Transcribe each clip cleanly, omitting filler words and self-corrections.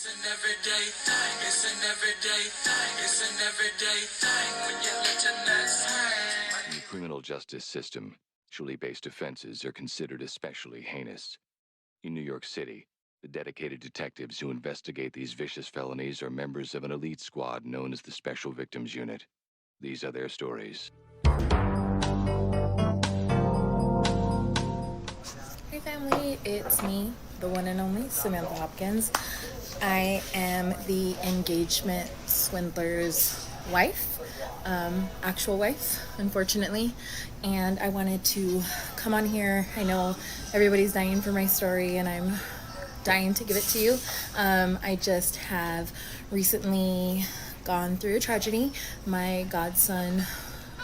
It's an everyday thing. It's an everyday thing. It's an everyday thing when you let your nuts hang. In the criminal justice system, sexually-based offenses are considered especially heinous. In New York City, the dedicated detectives who investigate these vicious felonies are members of an elite squad known as the Special Victims Unit. These are their stories. Hey family, it's me, the one and only Samantha Hopkins. I am the engagement swindler's wife, actual wife, unfortunately, and I wanted to come on here. I know everybody's dying for my story and I'm dying to give it to you. I just have recently gone through a tragedy. My godson,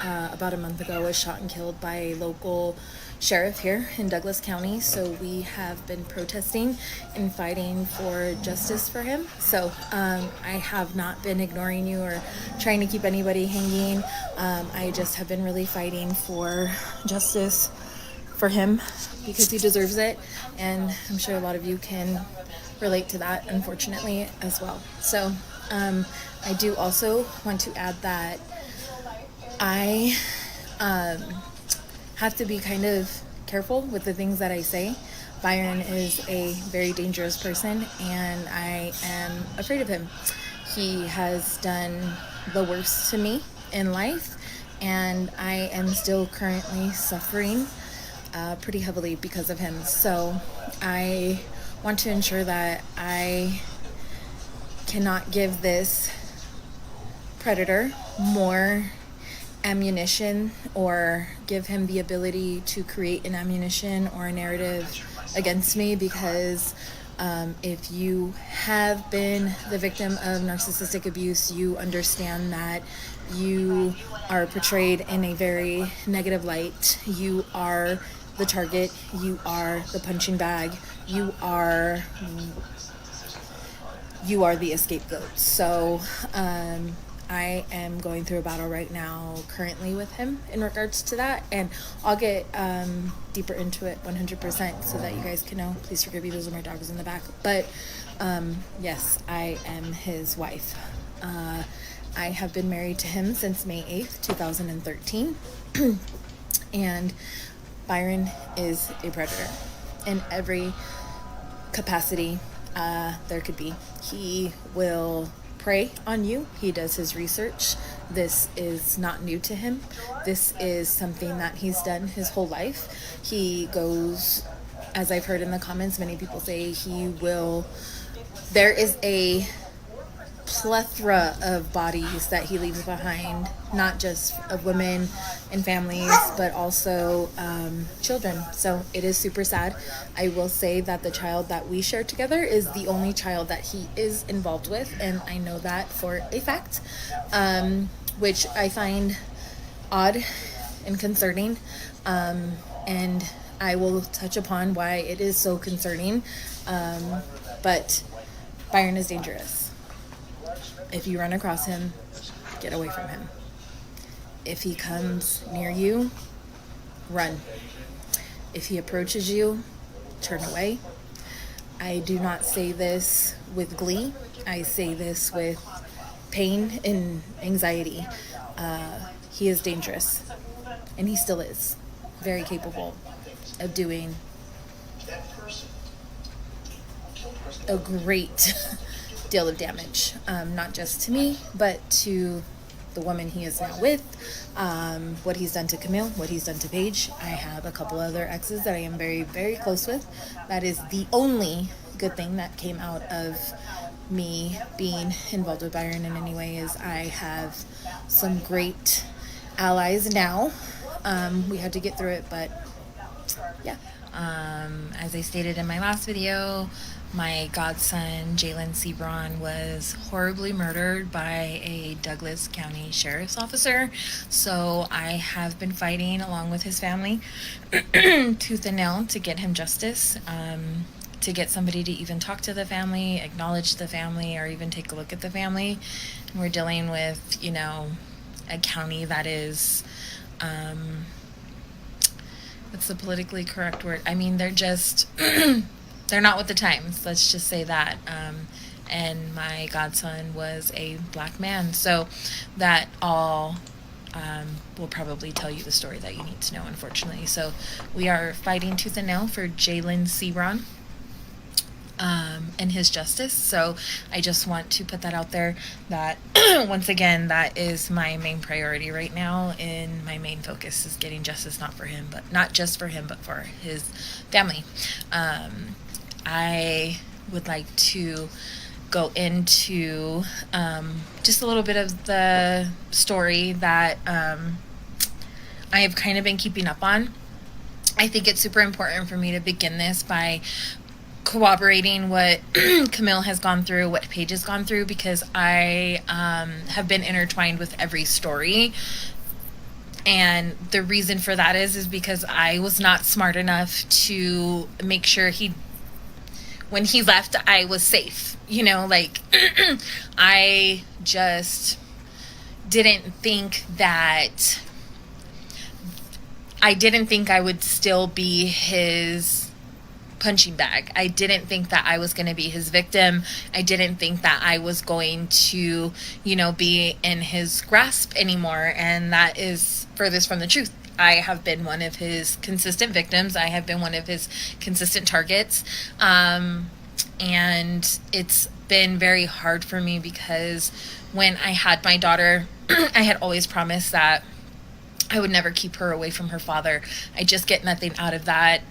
about a month ago, was shot and killed by a local sheriff here in Douglas County. So we have been protesting and fighting for justice for him. So I have not been ignoring you or trying to keep anybody hanging. I just have been really fighting for justice for him because he deserves it, and I'm sure a lot of you can relate to that, unfortunately, as well. So I do also want to add that I have to be kind of careful with the things that I say. Byron is a very dangerous person, and I am afraid of him. He has done the worst to me in life, and I am still currently suffering pretty heavily because of him. So I want to ensure that I cannot give this predator more ammunition or give him the ability to create an ammunition or a narrative against me, because if you have been the victim of narcissistic abuse, you understand that you are portrayed in a very negative light. You are the target, you are the punching bag, you are the scapegoat. So I am going through a battle right now currently with him in regards to that, and I'll get deeper into it 100% so that you guys can know. Please forgive me, those are my dogs in the back. But yes, I am his wife. I have been married to him since May 8th, 2013. And Byron is a predator in every capacity there could be. He will prey on you. He does his research. This is not new to him. This is something that he's done his whole life. He goes, as I've heard in the comments, many people say there is a plethora of bodies that he leaves behind, not just of women and families, but also children. So it is super sad. I will say that the child that we share together is the only child that he is involved with, and I know that for a fact, which I find odd and concerning, and I will touch upon why it is so concerning, but Byron is dangerous. If you run across him, get away from him. If he comes near you, run. If he approaches you, turn away. I do not say this with glee. I say this with pain and anxiety. He is dangerous, and he still is very capable of doing a great deal of damage, not just to me, but to the woman he is now with, what he's done to Camille, what he's done to Paige. I have a couple other exes that I am very, very close with. That is the only good thing that came out of me being involved with Byron in any way, is I have some great allies now. We had to get through it, but yeah. As I stated in my last video, my godson, Jalen Sebron, was horribly murdered by a Douglas County Sheriff's officer. So I have been fighting along with his family tooth and nail to get him justice, to get somebody to even talk to the family, acknowledge the family, or even take a look at the family. And we're dealing with, a county that is, what's the politically correct word? I mean, they're just... they're not with the times, let's just say that. and my godson was a black man. So that all will probably tell you the story that you need to know, unfortunately. So we are fighting tooth and nail for Jalen Sebron and his justice. So I just want to put that out there that once again, that is my main priority right now, and my main focus is getting justice, not just for him, but for his family. I would like to go into just a little bit of the story that I have kind of been keeping up on. I think it's super important for me to begin this by corroborating what Camille has gone through, what Paige has gone through, because I have been intertwined with every story. And the reason for that is because I was not smart enough to make sure when he left, I was safe. You know, like, I just didn't think that, I would still be his punching bag. I didn't think that I was going to be his victim. I didn't think that I was going to, be in his grasp anymore. And that is furthest from the truth. I have been one of his consistent victims. I have been one of his consistent targets. And it's been very hard for me because when I had my daughter, I had always promised that I would never keep her away from her father. I just get nothing out of that.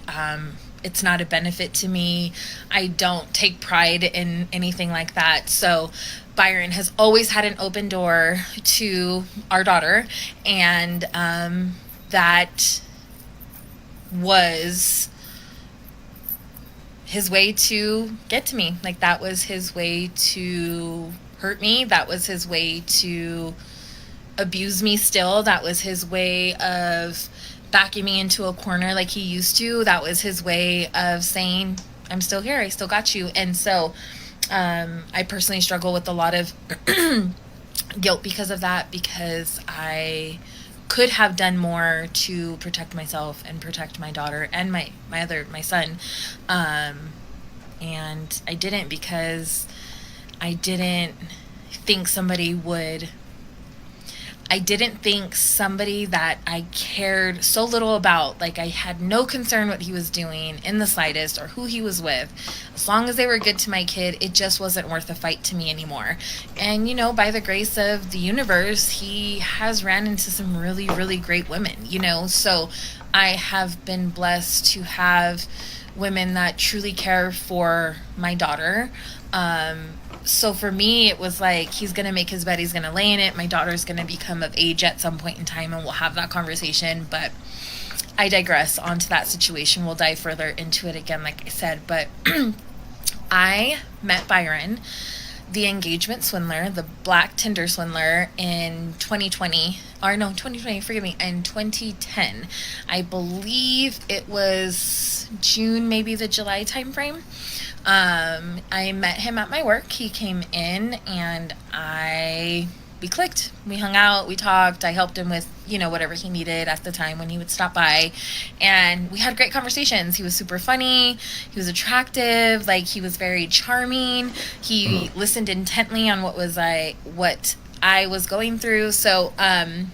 It's not a benefit to me. I don't take pride in anything like that. So Byron has always had an open door to our daughter, and that was his way to get to me. Like, that was his way to hurt me. That was his way to abuse me still. That was his way of backing me into a corner like he used to. That was his way of saying, I'm still here, I still got you. And so I personally struggle with a lot of guilt because of that, because I could have done more to protect myself and protect my daughter and my son. And I didn't, because I didn't think somebody that I cared so little about, like I had no concern what he was doing in the slightest or who he was with. As long as they were good to my kid, it just wasn't worth a fight to me anymore. And, by the grace of the universe, he has ran into some really, really great women, so I have been blessed to have women that truly care for my daughter. So for me, it was like, he's going to make his bed, he's going to lay in it. My daughter's going to become of age at some point in time, and we'll have that conversation. But I digress onto that situation. We'll dive further into it again, like I said. But I met Byron, the engagement swindler, the black Tinder swindler, in 2020. Or no, 2020, forgive me, in 2010. I believe it was June, maybe the July timeframe. I met him at my work. He came in and we clicked. We hung out, we talked. I helped him with, whatever he needed at the time when he would stop by. And we had great conversations. He was super funny. He was attractive. Like, he was very charming. He listened intently on what I was going through. So, the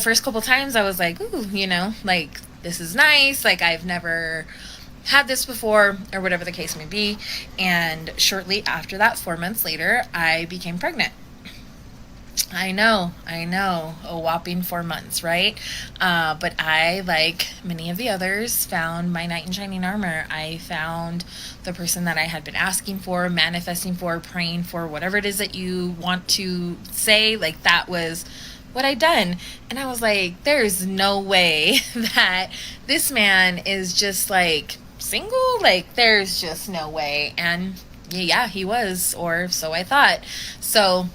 first couple times I was like, ooh, like, this is nice. Like, I've never had this before, or whatever the case may be. And shortly after that, 4 months later, I became pregnant. I know, a whopping 4 months, right? But I, like many of the others, found my knight in shining armor. I found the person that I had been asking for, manifesting for, praying for, whatever it is that you want to say. Like, that was what I'd done. And I was like, there's no way that this man is just, like, single. Like, there's just no way. And yeah, he was, or so I thought. So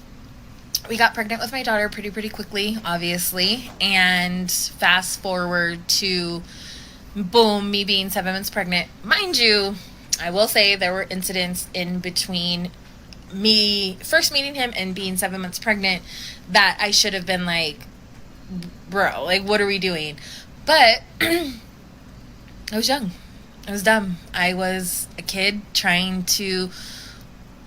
we got pregnant with my daughter pretty quickly, obviously. And fast forward to, boom, me being 7 months pregnant. Mind you, I will say there were incidents in between me first meeting him and being 7 months pregnant that I should have been like, bro, like, what are we doing? But I was young. I was dumb. I was a kid trying to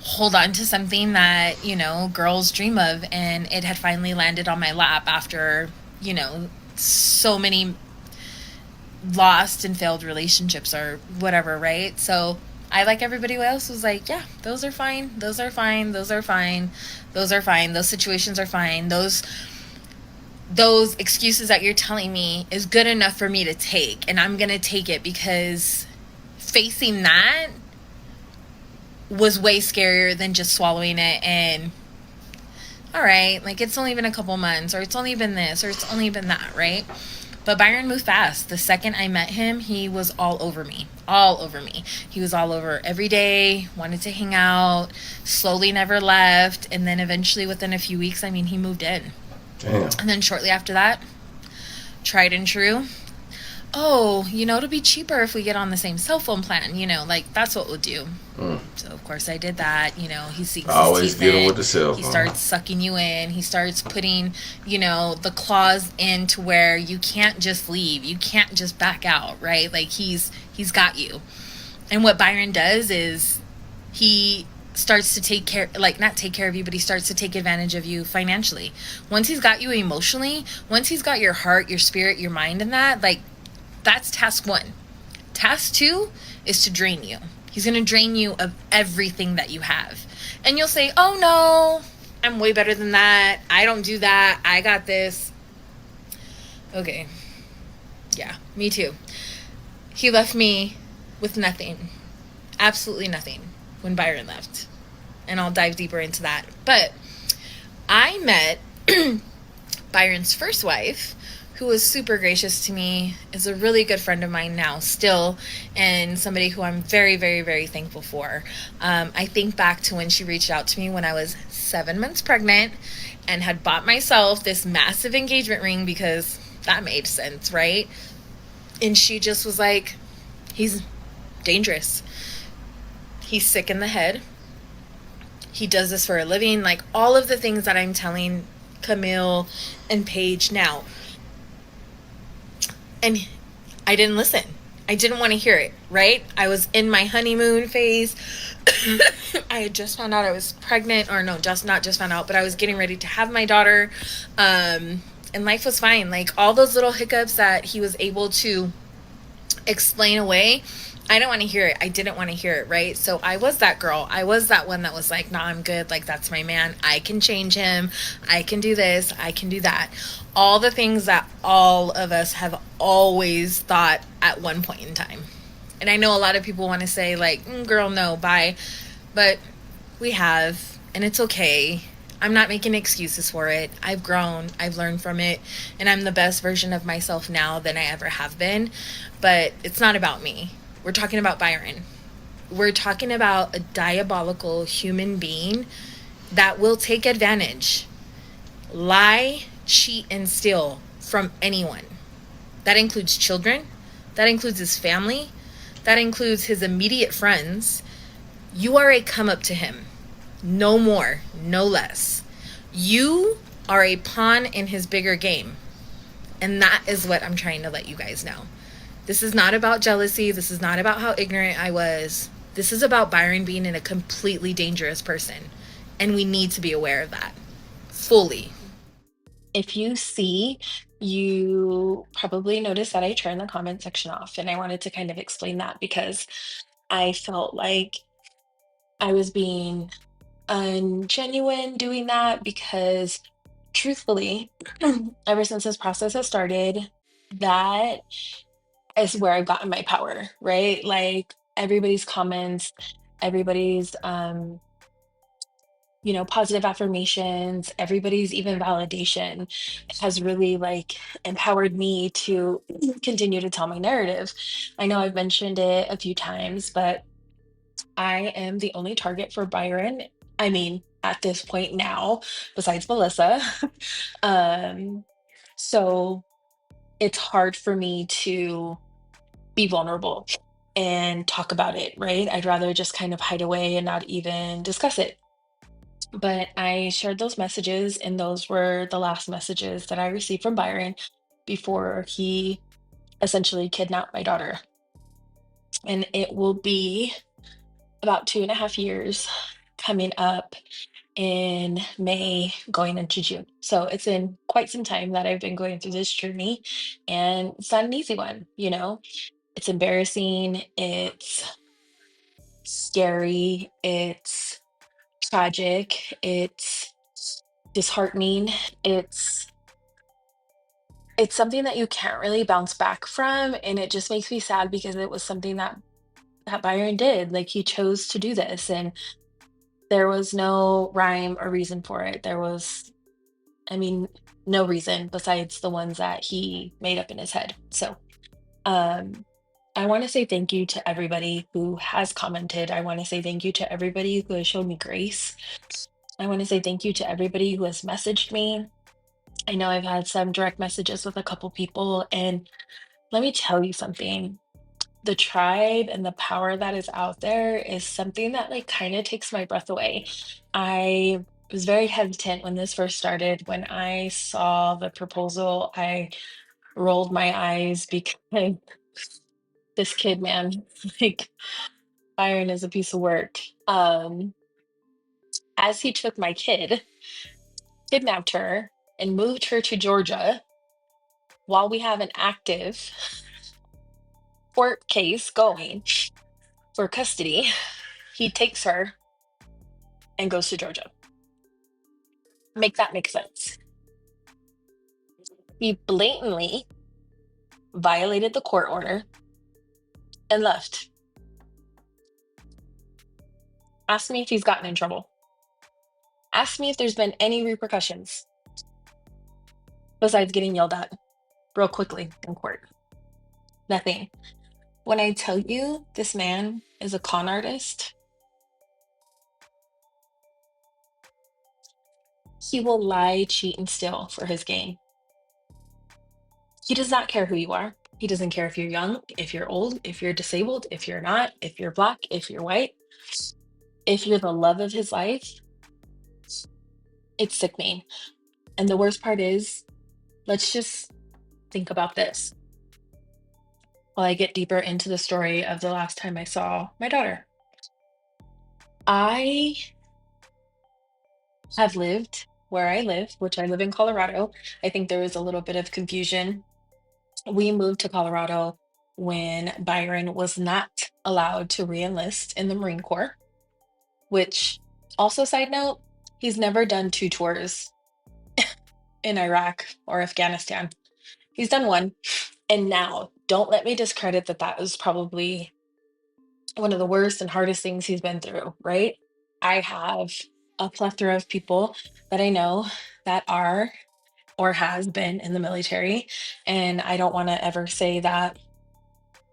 hold on to something that, you know, girls dream of, and it had finally landed on my lap after, you know, so many lost and failed relationships or whatever, right? So I, like everybody else, was like, yeah, those are fine, those are fine, those are fine, those are fine, those situations are fine, those excuses that you're telling me is good enough for me to take, and I'm gonna take it, because facing that was way scarier than just swallowing it and, all right, like, it's only been a couple months, or it's only been this, or it's only been that, right? But Byron moved fast. The second I met him, he was all over me. All over me. He was all over every day, wanted to hang out, slowly never left. And then eventually, within a few weeks, I mean, he moved in. Damn. And then shortly after that, tried and true. Oh, you know, it'll be cheaper if we get on the same cell phone plan. You know, like, that's what we'll do. So, of course, I did that. You know, he sinks Always his teeth get him in. with the cell He phone. starts sucking you in. He starts putting, you know, the claws in to where you can't just leave. You can't just back out, right? Like, he's got you. And what Byron does is he starts to take care, like, not take care of you, but he starts to take advantage of you financially. Once he's got you emotionally, once he's got your heart, your spirit, your mind in that, like, that's task 1. Task 2 is to drain you. He's going to drain you of everything that you have. And you'll say, oh no, I'm way better than that. I don't do that. I got this. Okay. Yeah, me too. He left me with nothing. Absolutely nothing when Byron left. And I'll dive deeper into that. But I met Byron's first wife, who was super gracious to me, is a really good friend of mine now still, and somebody who I'm very, very, very thankful for. I think back to when she reached out to me when I was 7 months pregnant and had bought myself this massive engagement ring, because that made sense, right? And she just was like, he's dangerous. He's sick in the head. He does this for a living. Like, all of the things that I'm telling Camille and Paige now. And I didn't listen. I didn't want to hear it, right? I was in my honeymoon phase. I had just found out I was pregnant, or no, not just found out, but I was getting ready to have my daughter. And life was fine. Like, all those little hiccups that he was able to explain away, I didn't want to hear it. I didn't want to hear it, right? So I was that girl. I was that one that was like, nah, I'm good. Like, that's my man. I can change him. I can do this. I can do that. All the things that all of us have always thought at one point in time. And I know a lot of people want to say, like, girl, no, bye. But we have, and it's okay. I'm not making excuses for it. I've grown. I've learned from it. And I'm the best version of myself now than I ever have been. But it's not about me. We're talking about Byron. We're talking about a diabolical human being that will take advantage, lie, cheat, and steal from anyone. That includes children. That includes his family. That includes his immediate friends. You are a come up to him. No more, no less. You are a pawn in his bigger game. And that is what I'm trying to let you guys know. This is not about jealousy. This is not about how ignorant I was. This is about Byron being a completely dangerous person. And we need to be aware of that fully. If you see, you probably noticed that I turned the comment section off. And I wanted to kind of explain that, because I felt like I was being ungenuine doing that, because truthfully, ever since this process has started, that is where I've gotten my power, right? Like, everybody's comments, everybody's positive affirmations, everybody's even validation has really, like, empowered me to continue to tell my narrative. I know I've mentioned it a few times, but I am the only target for Byron. I mean, at this point now, besides Melissa. um, so it's hard for me to be vulnerable and talk about it, right? I'd rather just kind of hide away and not even discuss it. But I shared those messages, and those were the last messages that I received from Byron before he essentially kidnapped my daughter. And it will be about 2.5 years coming up in May, going into June. So it's been quite some time that I've been going through this journey, and it's not an easy one, you know? It's embarrassing, it's scary, it's tragic, it's disheartening, it's something that you can't really bounce back from, and it just makes me sad because it was something that Byron did. Like, he chose to do this, and there was no rhyme or reason for it. There was, I mean, no reason besides the ones that he made up in his head. So, um, I want to say thank you to everybody who has commented. I want to say thank you to everybody who has shown me grace. I want to say thank you to everybody who has messaged me. I know I've had some direct messages with a couple people, and let me tell you something. The tribe and the power that is out there is something that like kind of takes my breath away. I was very hesitant when this first started. When I saw the proposal, I rolled my eyes because this kid, man, like Byron is a piece of work. As he took my kid, kidnapped her, and moved her to Georgia while we have an active court case going for custody, he takes her and goes to Georgia. Make that make sense. He blatantly violated the court order and left. Ask me if he's gotten in trouble. Ask me if there's been any repercussions besides getting yelled at real quickly in court. Nothing. When I tell you this man is a con artist, he will lie, cheat, and steal for his gain. He does not care who you are. He doesn't care if you're young, if you're old, if you're disabled, if you're not, if you're black, if you're white, if you're the love of his life. It's sickening. And the worst part is, let's just think about this while I get deeper into the story of the last time I saw my daughter. I have lived where I live, which I live in Colorado. I think there was a little bit of confusion. We moved to Colorado when Byron was not allowed to re-enlist in the Marine Corps, which, also side note, he's never done 2 tours in Iraq or Afghanistan. He's done 1. And now, don't let me discredit that was probably one of the worst and hardest things he's been through, right? I have a plethora of people that I know that are or has been in the military, and I don't want to ever say that,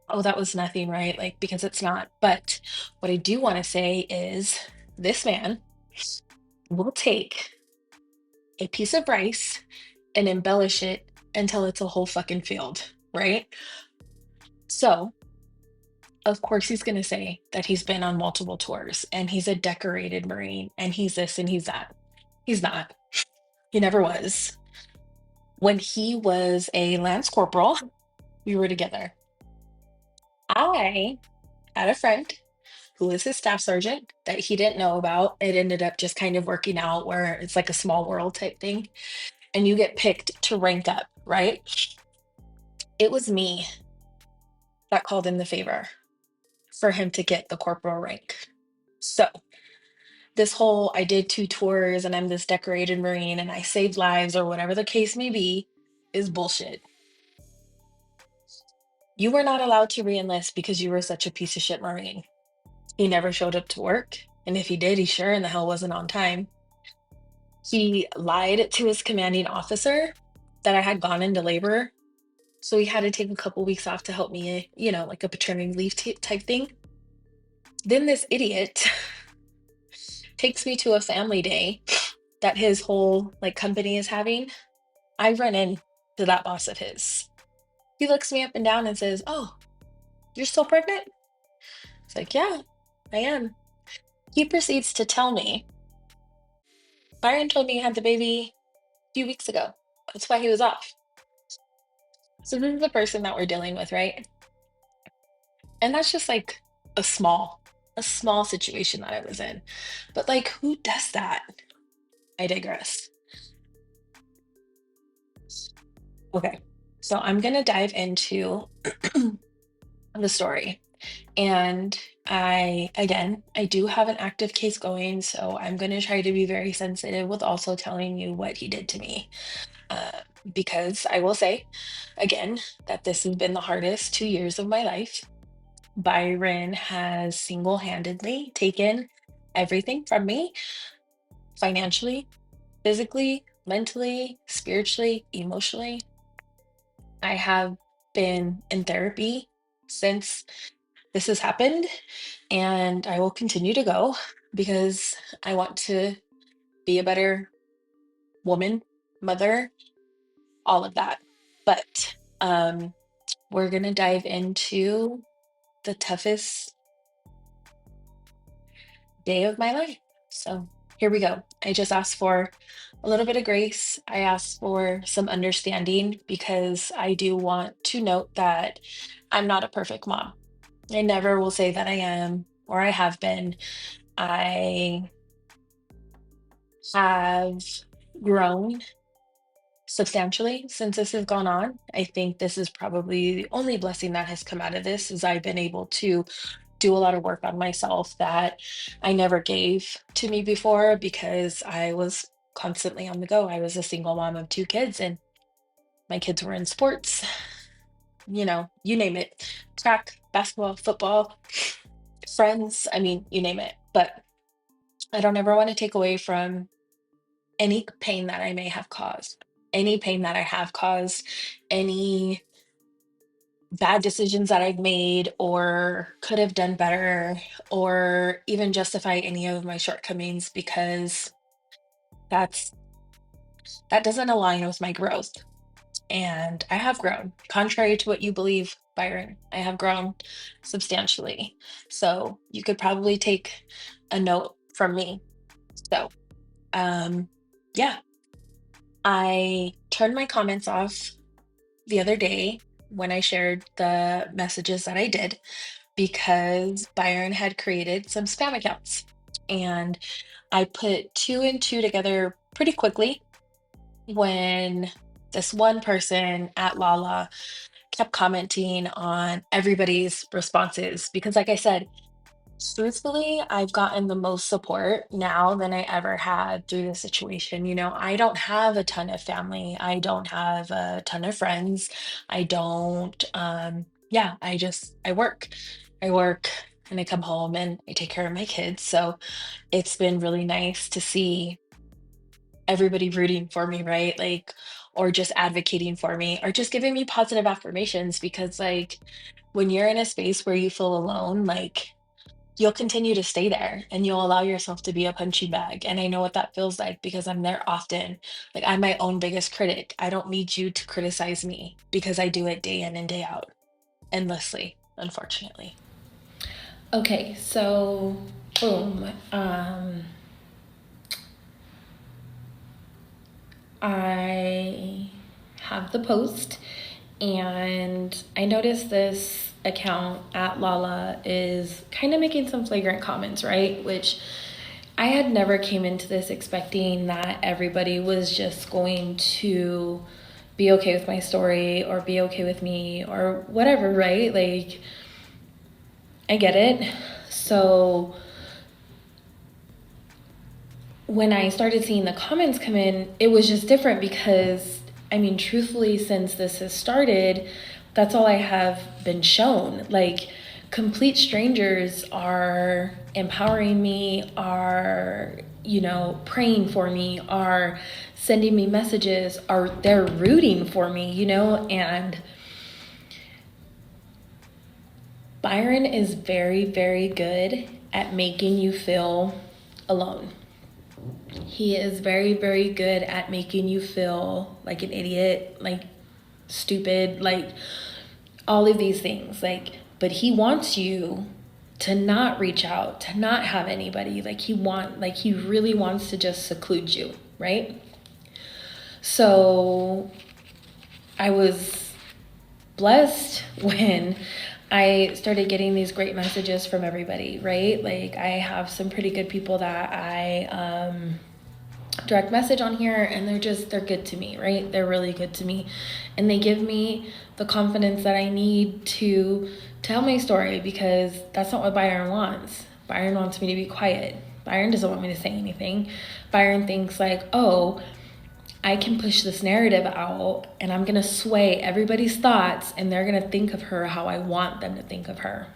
oh, that was nothing, right? Like, because it's not. But what I do want to say is this man will take a piece of rice and embellish it until it's a whole fucking field, right? So, of course, he's going to say that he's been on multiple tours and he's a decorated Marine and he's this and he's that. He's not. He never was. When he was a Lance Corporal, we were together. I had a friend who was his staff sergeant that he didn't know about. It ended up just kind of working out where it's like a small world type thing, and you get picked to rank up, right? It was me that called in the favor for him to get the corporal rank. So, this whole I did 2 tours and I'm this decorated Marine and I saved lives or whatever the case may be is bullshit. You were not allowed to re-enlist because you were such a piece of shit Marine. He never showed up to work, and if he did, he sure in the hell wasn't on time. He lied to his commanding officer that I had gone into labor, so he had to take a couple weeks off to help me, like a paternity leave type thing. Then this idiot takes me to a family day that his whole like company is having. I run into that boss of his. He looks me up and down and says, "Oh, you're still pregnant?" It's like, "Yeah, I am." He proceeds to tell me, "Byron told me you had the baby a few weeks ago. That's why he was off." So this is the person that we're dealing with, right? And that's just like a small a small situation that I was in. But like, who does that? I digress. Okay, so I'm gonna dive into the story. And I do have an active case going, so I'm going to try to be very sensitive with also telling you what he did to me. Uh, because I will say, again, that this has been the hardest 2 years of my life. Byron has single handedly taken everything from me financially, physically, mentally, spiritually, emotionally. I have been in therapy since this has happened, and I will continue to go because I want to be a better woman, mother, all of that. But we're going to dive into the toughest day of my life. So here we go. I just asked for a little bit of grace. I asked for some understanding because I do want to note that I'm not a perfect mom. I never will say that I am or I have been. I have grown substantially since this has gone on. I think this is probably the only blessing that has come out of this is I've been able to do a lot of work on myself that I never gave to me before because I was constantly on the go. I was a single mom of 2 kids and my kids were in sports, you name it, track, basketball, football, friends, I mean, you name it. But I don't ever want to take away from any pain that I may have caused, any pain that I have caused, any bad decisions that I've made or could have done better, or even justify any of my shortcomings because that's that doesn't align with my growth. And I have grown, contrary to what you believe, Byron. I have grown substantially. So you could probably take a note from me. So, yeah, I turned my comments off the other day when I shared the messages that I did because Byron had created some spam accounts. And I put two and two together pretty quickly when this one person at Lala kept commenting on everybody's responses. Because, like I said, truthfully, I've gotten the most support now than I ever had through the situation. I don't have a ton of family. I don't have a ton of friends. I don't, yeah, I work. I work and I come home and I take care of my kids. So it's been really nice to see everybody rooting for me, right? Like, or just advocating for me, or just giving me positive affirmations because, like, when you're in a space where you feel alone, like, you'll continue to stay there and you'll allow yourself to be a punching bag. And I know what that feels like because I'm there often. Like, I'm my own biggest critic. I don't need you to criticize me because I do it day in and day out, endlessly, unfortunately. Okay, so boom. I have the post and I noticed this account at Lala is kind of making some flagrant comments, right? Which I had never came into this expecting that everybody was just going to be okay with my story or be okay with me or whatever, right? Like, I get it. So when I started seeing the comments come in, it was just different because, I mean, truthfully, since this has started, that's all I have been shown. Like, complete strangers are empowering me, are, praying for me, are sending me messages, they're rooting for me, and Byron is very, very good at making you feel alone. He is very, very good at making you feel like an idiot, like stupid, like all of these things. But he wants you to not reach out, to not have anybody. He really wants to just seclude you, right? So I was blessed when I started getting these great messages from everybody, right? Like I have some pretty good people that I direct message on here, and they're good to me, right? They're really good to me, and they give me the confidence that I need to tell my story, because that's not what Byron wants. Byron wants me to be quiet. Byron doesn't want me to say anything. Byron thinks like, oh, I can push this narrative out and I'm gonna sway everybody's thoughts, and they're gonna think of her how I want them to think of her.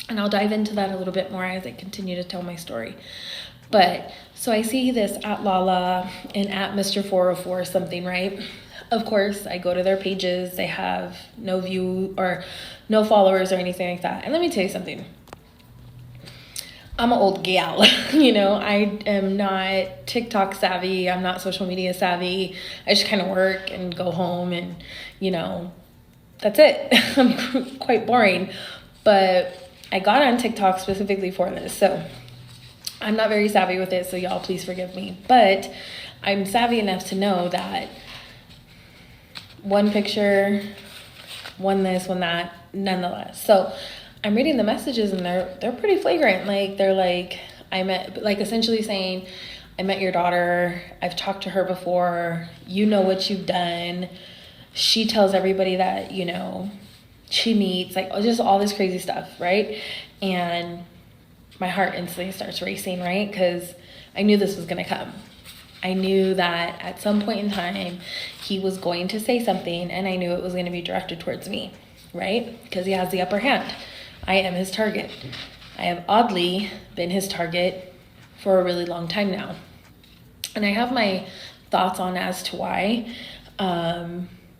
And I'll dive into that a little bit more as I continue to tell my story. But so I see this at Lala and at Mr. 404 something, right? Of course, I go to their pages. They have no view or no followers or anything like that. And let me tell you something. I'm an old gal, you know, I am not TikTok savvy. I'm not social media savvy. I just kind of work and go home and, you know, that's it. I'm quite boring, but I got on TikTok specifically for this. So I'm not very savvy with it. So y'all please forgive me, but I'm savvy enough to know that one picture, one this, one that, nonetheless. So I'm reading the messages and they're pretty flagrant. Like they're like, essentially saying, I met your daughter. I've talked to her before. You know what you've done. She tells everybody that, you know, she meets, like just all this crazy stuff, right? And my heart instantly starts racing, right? Because I knew this was going to come. I knew that at some point in time, he was going to say something, and I knew it was going to be directed towards me, right? Because he has the upper hand. I am his target. I have oddly been his target for a really long time now. And I have my thoughts on as to why,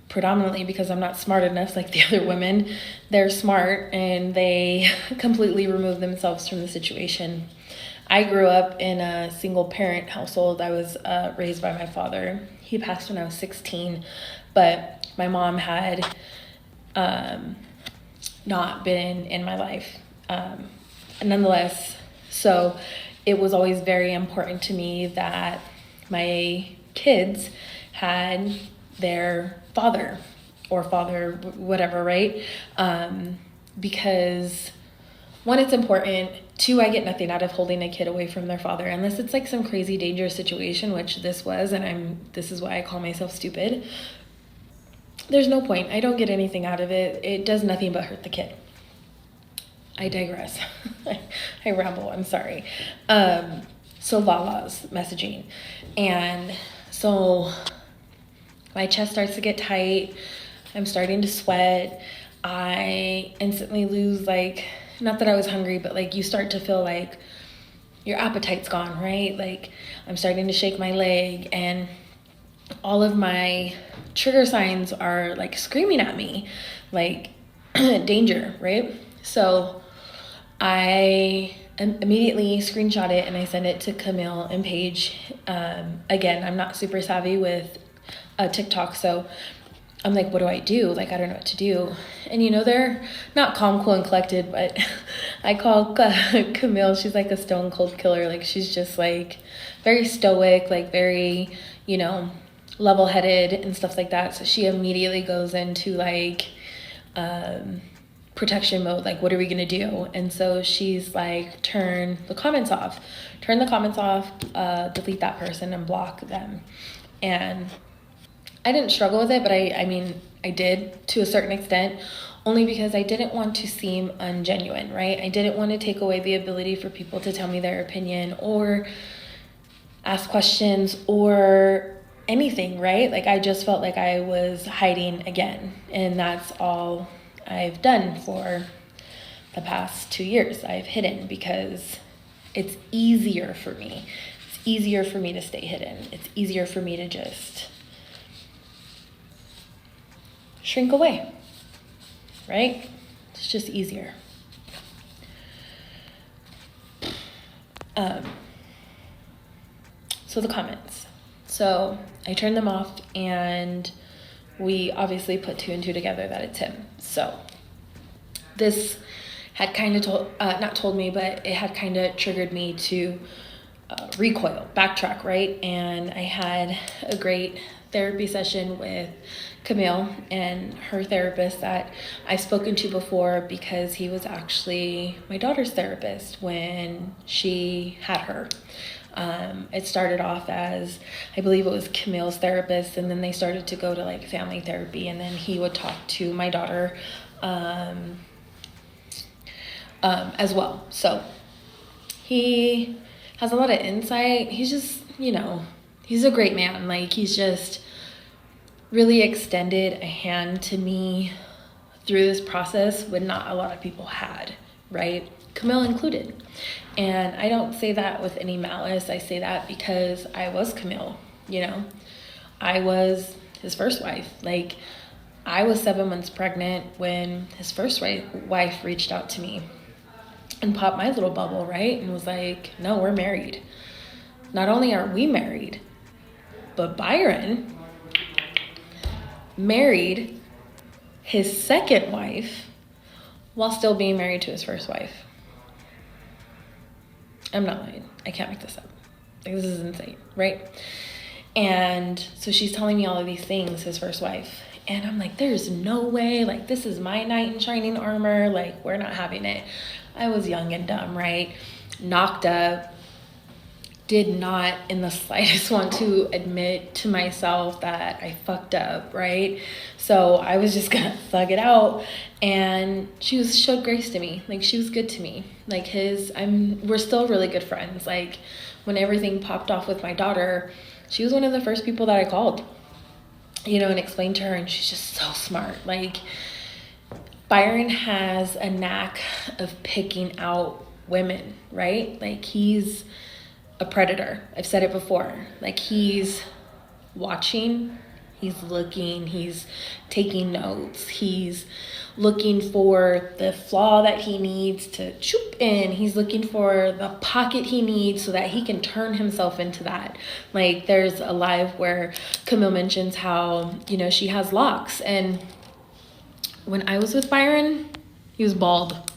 predominantly because I'm not smart enough like the other women. They're smart and they completely remove themselves from the situation. I grew up in a single parent household. I was raised by my father. He passed when I was 16, but my mom had not been in my life. Nonetheless, so it was always very important to me that my kids had their father or father, whatever, right? Because one, it's important. Two, I get nothing out of holding a kid away from their father, unless it's like some crazy dangerous situation, which this was, and this is why I call myself stupid. There's no point. I don't get anything out of it. It does nothing but hurt the kid. I digress. I ramble, I'm sorry. So Lala's messaging. And so my chest starts to get tight. I'm starting to sweat. I instantly lose, like, not that I was hungry, but like you start to feel like your appetite's gone, right? Like I'm starting to shake my leg, and all of my trigger signs are like screaming at me, like danger, right? So I immediately screenshot it and I send it to Camille and Paige. Again, I'm not super savvy with TikTok, so I'm like, what do I do? Like, I don't know what to do. And you know, they're not calm, cool, and collected, but I call Camille, she's like a stone cold killer. Like, she's just like very stoic, like very, you know, level-headed and stuff like that. So she immediately goes into like protection mode. Like, what are we gonna do? And so she's like, turn the comments off, delete that person and block them. And I didn't struggle with it, but I mean, I did to a certain extent, only because I didn't want to seem ungenuine, right? I didn't want to take away the ability for people to tell me their opinion or ask questions or anything, right? Like, I just felt like I was hiding again. And that's all I've done for the past 2 years. I've hidden because it's easier for me. It's easier for me to stay hidden. It's easier for me to just shrink away, right? It's just easier. So the comments. So I turned them off, and we obviously put 2 and 2 together that it's him. So this had kind of not told me, but it had kind of triggered me to recoil, backtrack, right? And I had a great therapy session with Camille and her therapist that I've spoken to before, because he was actually my daughter's therapist when she had her. It started off as, I believe it was Camille's therapist, and then they started to go to like family therapy, and then he would talk to my daughter as well. So he has a lot of insight. He's just, he's a great man. Like, he's just really extended a hand to me through this process when not a lot of people had, right? Camille included. And I don't say that with any malice. I say that because I was Camille, I was his first wife. Like, I was 7 months pregnant when his first wife reached out to me and popped my little bubble, right? And was like, no, we're married. Not only are we married, but Byron married his second wife while still being married to his first wife. I'm not lying. I can't make this up. Like, this is insane, right? And so she's telling me all of these things, his first wife. And I'm like, there's no way. Like, this is my knight in shining armor. Like, we're not having it. I was young and dumb, right? Knocked up. Did not in the slightest want to admit to myself that I fucked up, right? So I was just gonna thug it out. And she showed grace to me. Like, she was good to me. Like, we're still really good friends. Like, when everything popped off with my daughter, she was one of the first people that I called, and explained to her, and she's just so smart. Like, Byron has a knack of picking out women, right? Like, he's a predator. I've said it before. Like, he's watching, he's looking, he's taking notes, he's looking for the flaw that he needs to choop in, he's looking for the pocket he needs so that he can turn himself into that. Like, there's a live where Camille mentions how, she has locks, and when I was with Byron, he was bald.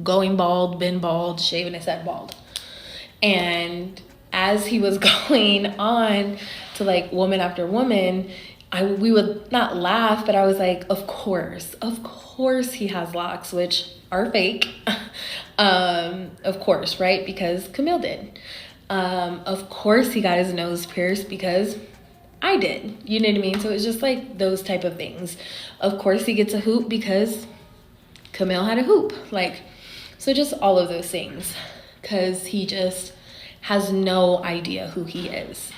Going bald, been bald, shaving his head bald. And as he was going on to like woman after woman, we would not laugh, but I was like, of course he has locks, which are fake. Of course, right? Because Camille did. Of course he got his nose pierced because I did. You know what I mean? So it's just like those type of things. Of course he gets a hoop because Camille had a hoop. Like, so just all of those things. Because he just has no idea who he is.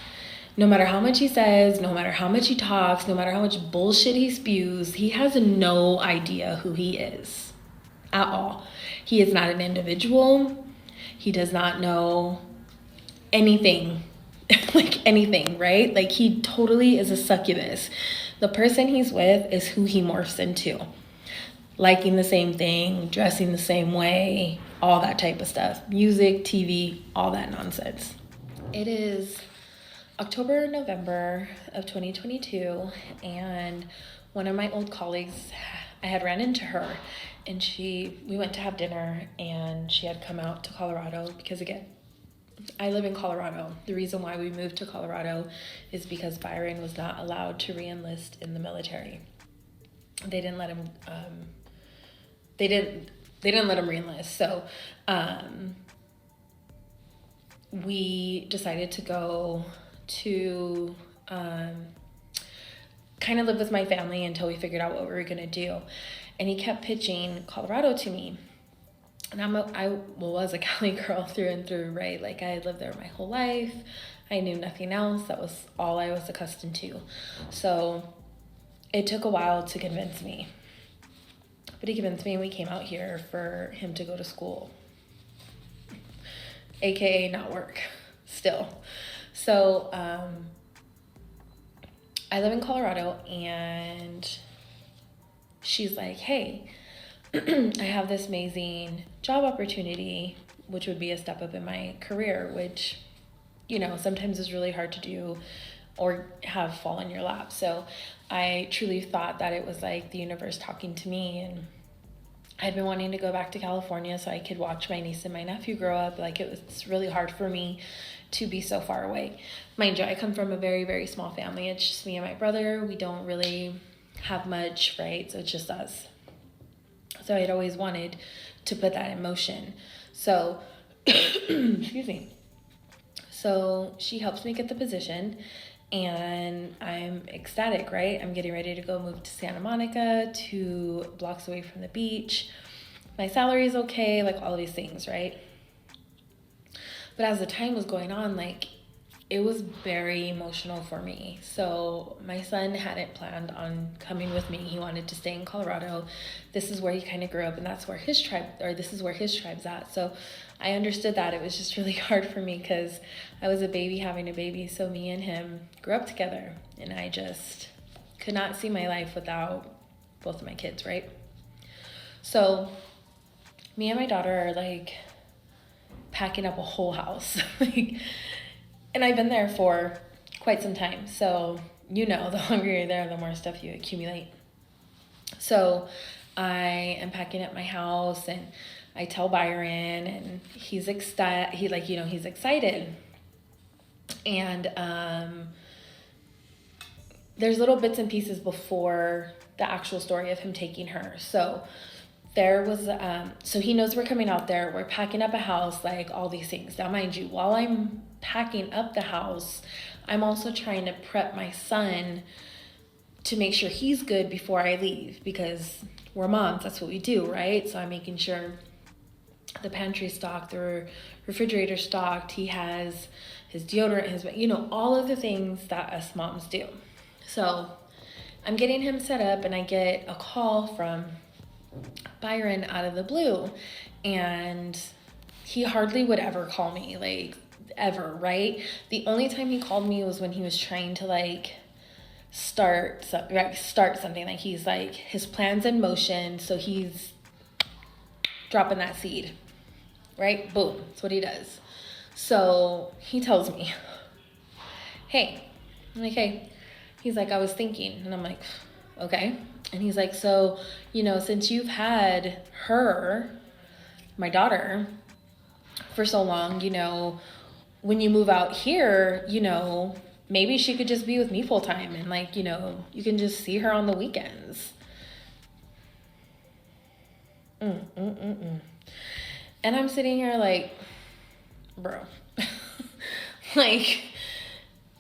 No matter how much he says, no matter how much he talks, no matter how much bullshit he spews, he has no idea who he is at all. He is not an individual. He does not know anything, like anything, right? Like, he totally is a succubus. The person he's with is who he morphs into. Liking the same thing, dressing the same way, all that type of stuff. Music, TV, all that nonsense. It is October, November of 2022, and one of my old colleagues, I had ran into her, and we went to have dinner, and she had come out to Colorado because, again, I live in Colorado. The reason why we moved to Colorado is because Byron was not allowed to re-enlist in the military. They didn't let him, they didn't let him re-enlist. So, we decided to go to, kind of live with my family until we figured out what we were going to do. And he kept pitching Colorado to me. And I was a Cali girl through and through, right? Like, I had lived there my whole life. I knew nothing else. That was all I was accustomed to. So it took a while to convince me. But he convinced me, and we came out here for him to go to school. AKA not work, still. So I live in Colorado, and she's like, hey, I have this amazing job opportunity, which would be a step up in my career, which, sometimes is really hard to do or have fall in your lap. So I truly thought that it was like the universe talking to me, and I'd been wanting to go back to California so I could watch my niece and my nephew grow up. Like, it was really hard for me to be so far away. Mind you, I come from a very, very small family. It's just me and my brother. We don't really have much, right? So it's just us. So I'd always wanted to put that in motion. So, excuse me. So she helps me get the position, and I'm ecstatic, right? I'm getting ready to go move to Santa Monica, 2 blocks away from the beach. My salary is okay, like all of these things, right? But as the time was going on, like, it was very emotional for me. So my son hadn't planned on coming with me. He wanted to stay in Colorado. This is where he kind of grew up, and that's where his tribe, or this is where his tribe's at. So I understood that. It was just really hard for me because I was a baby having a baby. So me and him grew up together, and I just could not see my life without both of my kids, right? So me and my daughter are like packing up a whole house. Like, and I've been there for quite some time. So, the hungrier you're there, the more stuff you accumulate. So I am packing up my house, and I tell Byron, and he's excited. He's excited. And there's little bits and pieces before the actual story of him taking her. So there was, so he knows we're coming out there. We're packing up a house, like all these things. Now, mind you, while I'm packing up the house, I'm also trying to prep my son to make sure he's good before I leave, because we're moms, that's what we do, right? So I'm making sure the pantry stocked, the refrigerator stocked, he has his deodorant, his, all of the things that us moms do. So I'm getting him set up, and I get a call from Byron out of the blue, and he hardly would ever call me, like, ever, right? The only time he called me was when he was trying to like start something. Like, he's like, his plan's in motion, so he's dropping that seed, right? Boom, that's what he does. So he tells me, hey. I'm like, hey. He's like, I was thinking. And I'm like, okay. And he's like, so, since you've had her, my daughter, for so long, when you move out here, maybe she could just be with me full time, and like, you can just see her on the weekends. And I'm sitting here like, bro, like,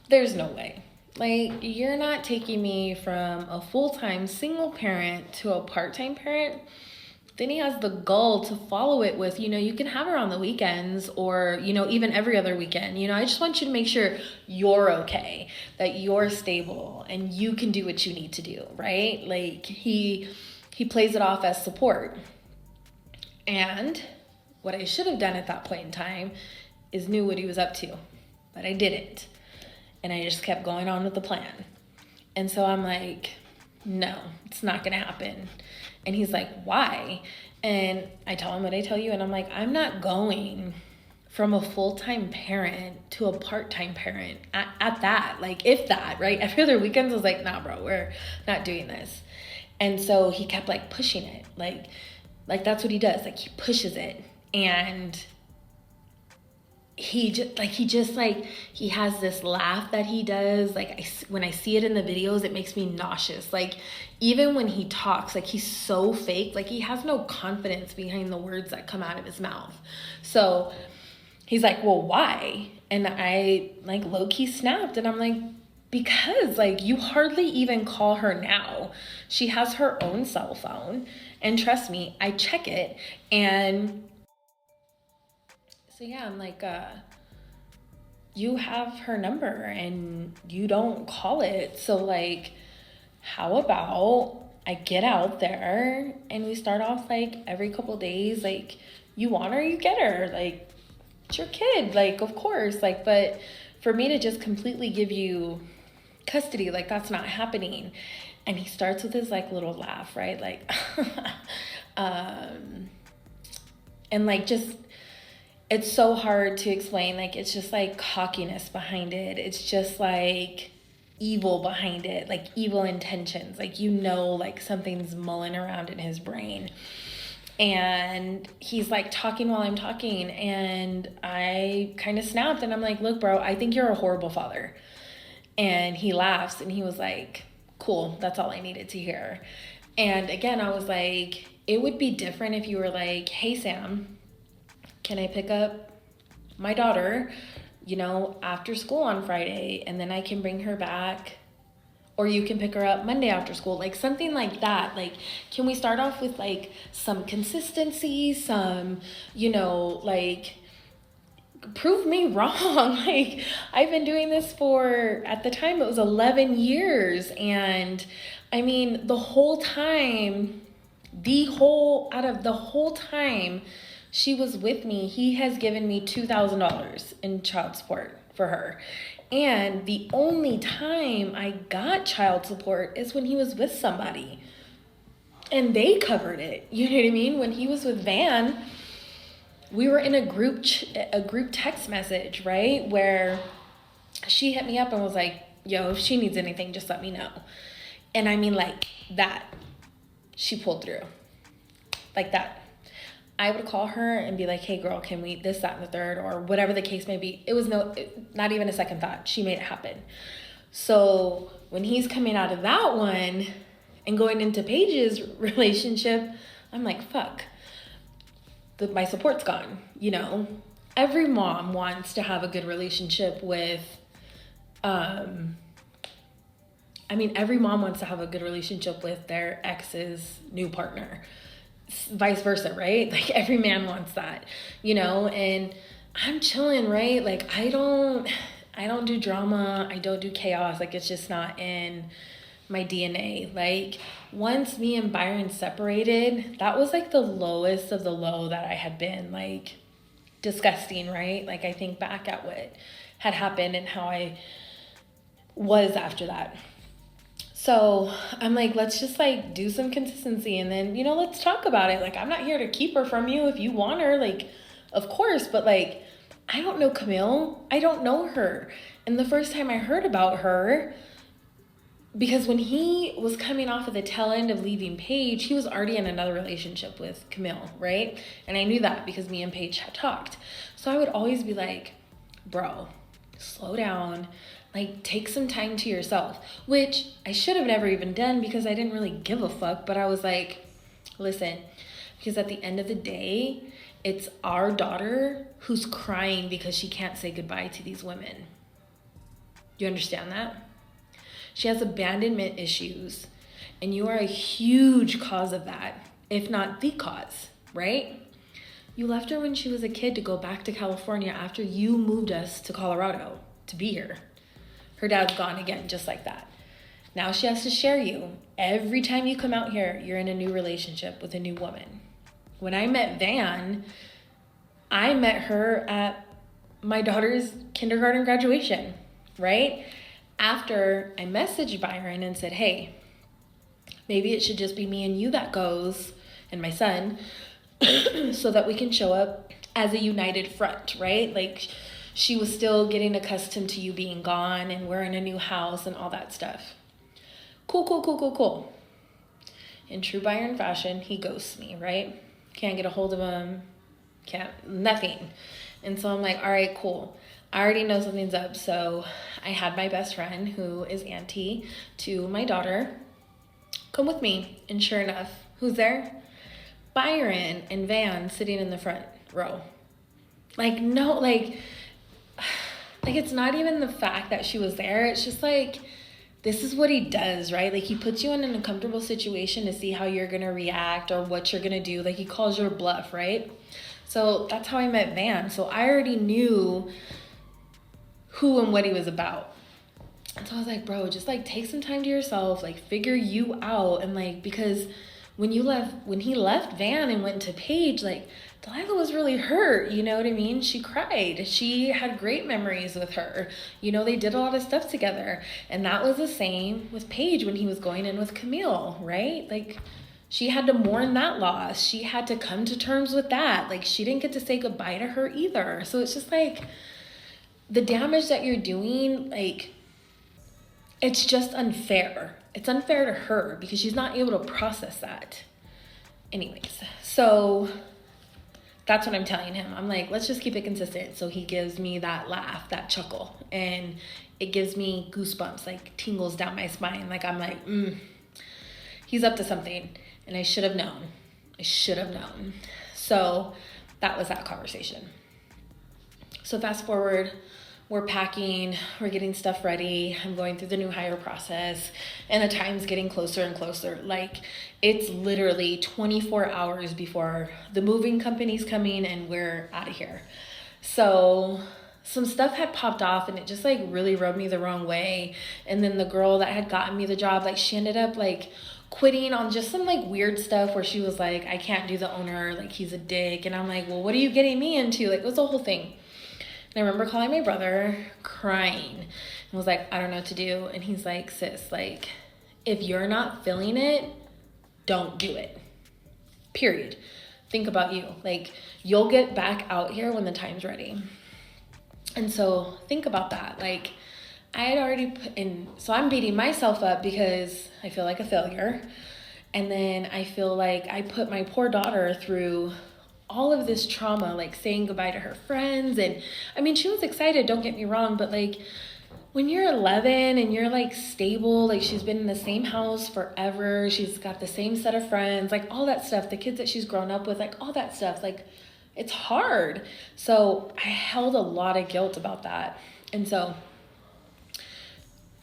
there's no way. Like, you're not taking me from a full-time single parent to a part-time parent. Then he has the gall to follow it with, you can have her on the weekends, or, even every other weekend. I just want you to make sure you're okay, that you're stable, and you can do what you need to do, right? Like, he plays it off as support. And what I should have done at that point in time is knew what he was up to, but I didn't. And I just kept going on with the plan. And so I'm like, no, it's not gonna happen. And he's like, why? And I tell him what I tell you, and I'm like, I'm not going from a full-time parent to a part-time parent at that, like, if that, right? Every other weekends, I was like, nah, bro, we're not doing this. And so he kept like pushing it, like that's what he does, like, he pushes it. And he has this laugh that he does. Like, when I see it in the videos, it makes me nauseous. Like, even when he talks, like, he's so fake. Like, he has no confidence behind the words that come out of his mouth. So he's like, well, why? And I like low-key snapped, and I'm like, because like, you hardly even call her now. She has her own cell phone, and trust me, I check it. And so yeah, I'm like, you have her number and you don't call it. So like, how about I get out there and we start off like every couple of days, like, you want her, you get her, like, it's your kid, like, of course, like, but for me to just completely give you custody, like, that's not happening. And he starts with his like little laugh, right? Like, and like, just, it's so hard to explain. Like, it's just like cockiness behind it. It's just like evil behind it, like evil intentions. Like, like something's mulling around in his brain. And he's like talking while I'm talking, and I kind of snapped, and I'm like, look, bro, I think you're a horrible father. And he laughs, and he was like, cool, that's all I needed to hear. And again, I was like, it would be different if you were like, hey, Sam, can I pick up my daughter, after school on Friday, and then I can bring her back, or you can pick her up Monday after school, like something like that. Like, can we start off with like some consistency, some, like, prove me wrong. Like, I've been doing this for, at the time it was 11 years. And I mean, out of the whole time she was with me, he has given me $2,000 in child support for her. And the only time I got child support is when he was with somebody. And they covered it. You know what I mean? When he was with Van, we were in a group text message, right? Where she hit me up and was like, yo, if she needs anything, just let me know. And I mean, like that, she pulled through. Like that. I would call her and be like, hey girl, can we this, that, and the third, or whatever the case may be. It was not even a second thought. She made it happen. So when he's coming out of that one and going into Paige's relationship, I'm like, fuck, my support's gone. Every mom wants to have a good relationship with, every mom wants to have a good relationship with their ex's new partner. Vice versa, right? Like, every man wants that, and I'm chilling, right? Like, I don't do drama. I don't do chaos. Like, it's just not in my DNA. Like, once me and Byron separated, that was like the lowest of the low that I had been. Like, disgusting, right? Like, I think back at what had happened and how I was after that. So I'm like, let's just like do some consistency, and then, let's talk about it. Like, I'm not here to keep her from you. If you want her, like, of course, but like, I don't know Camille. I don't know her. And the first time I heard about her, because when he was coming off of the tail end of leaving Paige, he was already in another relationship with Camille, right? And I knew that because me and Paige had talked. So I would always be like, bro, slow down. Like, take some time to yourself, which I should have never even done because I didn't really give a fuck. But I was like, listen, because at the end of the day, it's our daughter who's crying because she can't say goodbye to these women. You understand that? She has abandonment issues, and you are a huge cause of that, if not the cause, right? You left her when she was a kid to go back to California after you moved us to Colorado to be here. Her dad's gone again, just like that. Now she has to share you. Every time you come out here, you're in a new relationship with a new woman. When I met Van, I met her at my daughter's kindergarten graduation, right? After I messaged Byron and said, hey, maybe it should just be me and you that goes, and my son, so that we can show up as a united front, right? Like, she was still getting accustomed to you being gone, and we're in a new house and all that stuff. Cool. In true Byron fashion, he ghosts me, right? Can't get a hold of him, nothing. And so I'm like, all right, cool. I already know something's up. So I had my best friend, who is auntie to my daughter, come with me. And sure enough, who's there? Byron and Van sitting in the front row. Like, no, like it's not even the fact that she was there. It's just like, this is what he does, right? Like, he puts you in an uncomfortable situation to see how you're going to react or what you're going to do. Like, he calls your bluff, right? So that's how I met Van. So I already knew who and what he was about. And so I was like, bro, just like take some time to yourself, like figure you out. And like, because when he left Van and went to Paige, like, Delilah was really hurt, you know what I mean? She cried. She had great memories with her. They did a lot of stuff together. And that was the same with Paige when he was going in with Camille, right? Like, she had to mourn that loss. She had to come to terms with that. Like, she didn't get to say goodbye to her either. So it's just like, the damage that you're doing, like, it's just unfair. It's unfair to her because she's not able to process that. Anyways, so that's what I'm telling him. I'm like, let's just keep it consistent. So he gives me that laugh, that chuckle, and it gives me goosebumps, like tingles down my spine. Like I'm like, he's up to something, and I should have known. I should have known. So that was that conversation. So fast forward, we're packing, we're getting stuff ready. I'm going through the new hire process, and the time's getting closer and closer. Like it's literally 24 hours before the moving company's coming and we're out of here. So some stuff had popped off, and it just like really rubbed me the wrong way. And then the girl that had gotten me the job, like she ended up like quitting on just some like weird stuff where she was like, I can't do the owner, like he's a dick. And I'm like, well, what are you getting me into? Like it was the whole thing. And I remember calling my brother crying and was like, I don't know what to do. And he's like, sis, like if you're not feeling it, don't do it. Period. Think about you. Like you'll get back out here when the time's ready. And so think about that. Like I had already put in, so I'm beating myself up because I feel like a failure. And then I feel like I put my poor daughter through all of this trauma, like saying goodbye to her friends. And I mean, she was excited, don't get me wrong, but like when you're 11 and you're like stable, like she's been in the same house forever, she's got the same set of friends, like all that stuff, the kids that she's grown up with, like all that stuff, like it's hard. So I held a lot of guilt about that. And so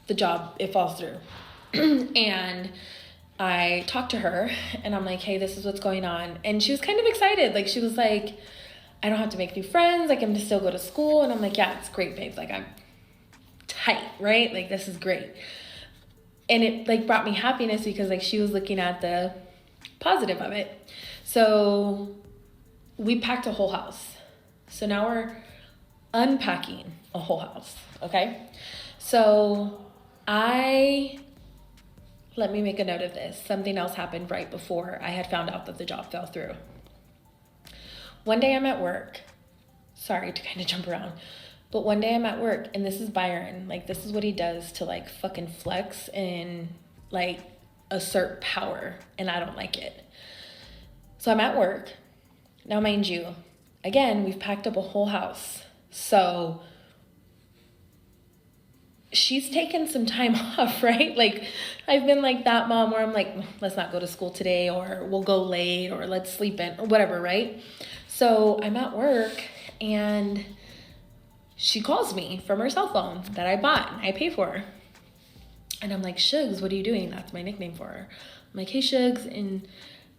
the job, it falls through. And I talked to her and I'm like, hey, this is what's going on. And she was kind of excited. Like she was like, I don't have to make new friends. Like I'm to still go to school. And I'm like, yeah, it's great, babe. Like I'm tight, right? Like this is great. And it like brought me happiness because like she was looking at the positive of it. So we packed a whole house. So now we're unpacking a whole house. Okay. So let me make a note of this. Something else happened right before I had found out that the job fell through. One day I'm at work. Sorry to kind of jump around. But one day I'm at work and this is Byron. Like this is what he does to like fucking flex and like assert power. And I don't like it. So I'm at work. Now mind you, again, we've packed up a whole house. So she's taken some time off, right? Like I've been like that mom where I'm like, let's not go to school today, or we'll go late, or let's sleep in, or whatever, right? So I'm at work and she calls me from her cell phone that I bought and I pay for. And I'm like, Shugs, what are you doing? That's my nickname for her. I'm like, hey Shugs, and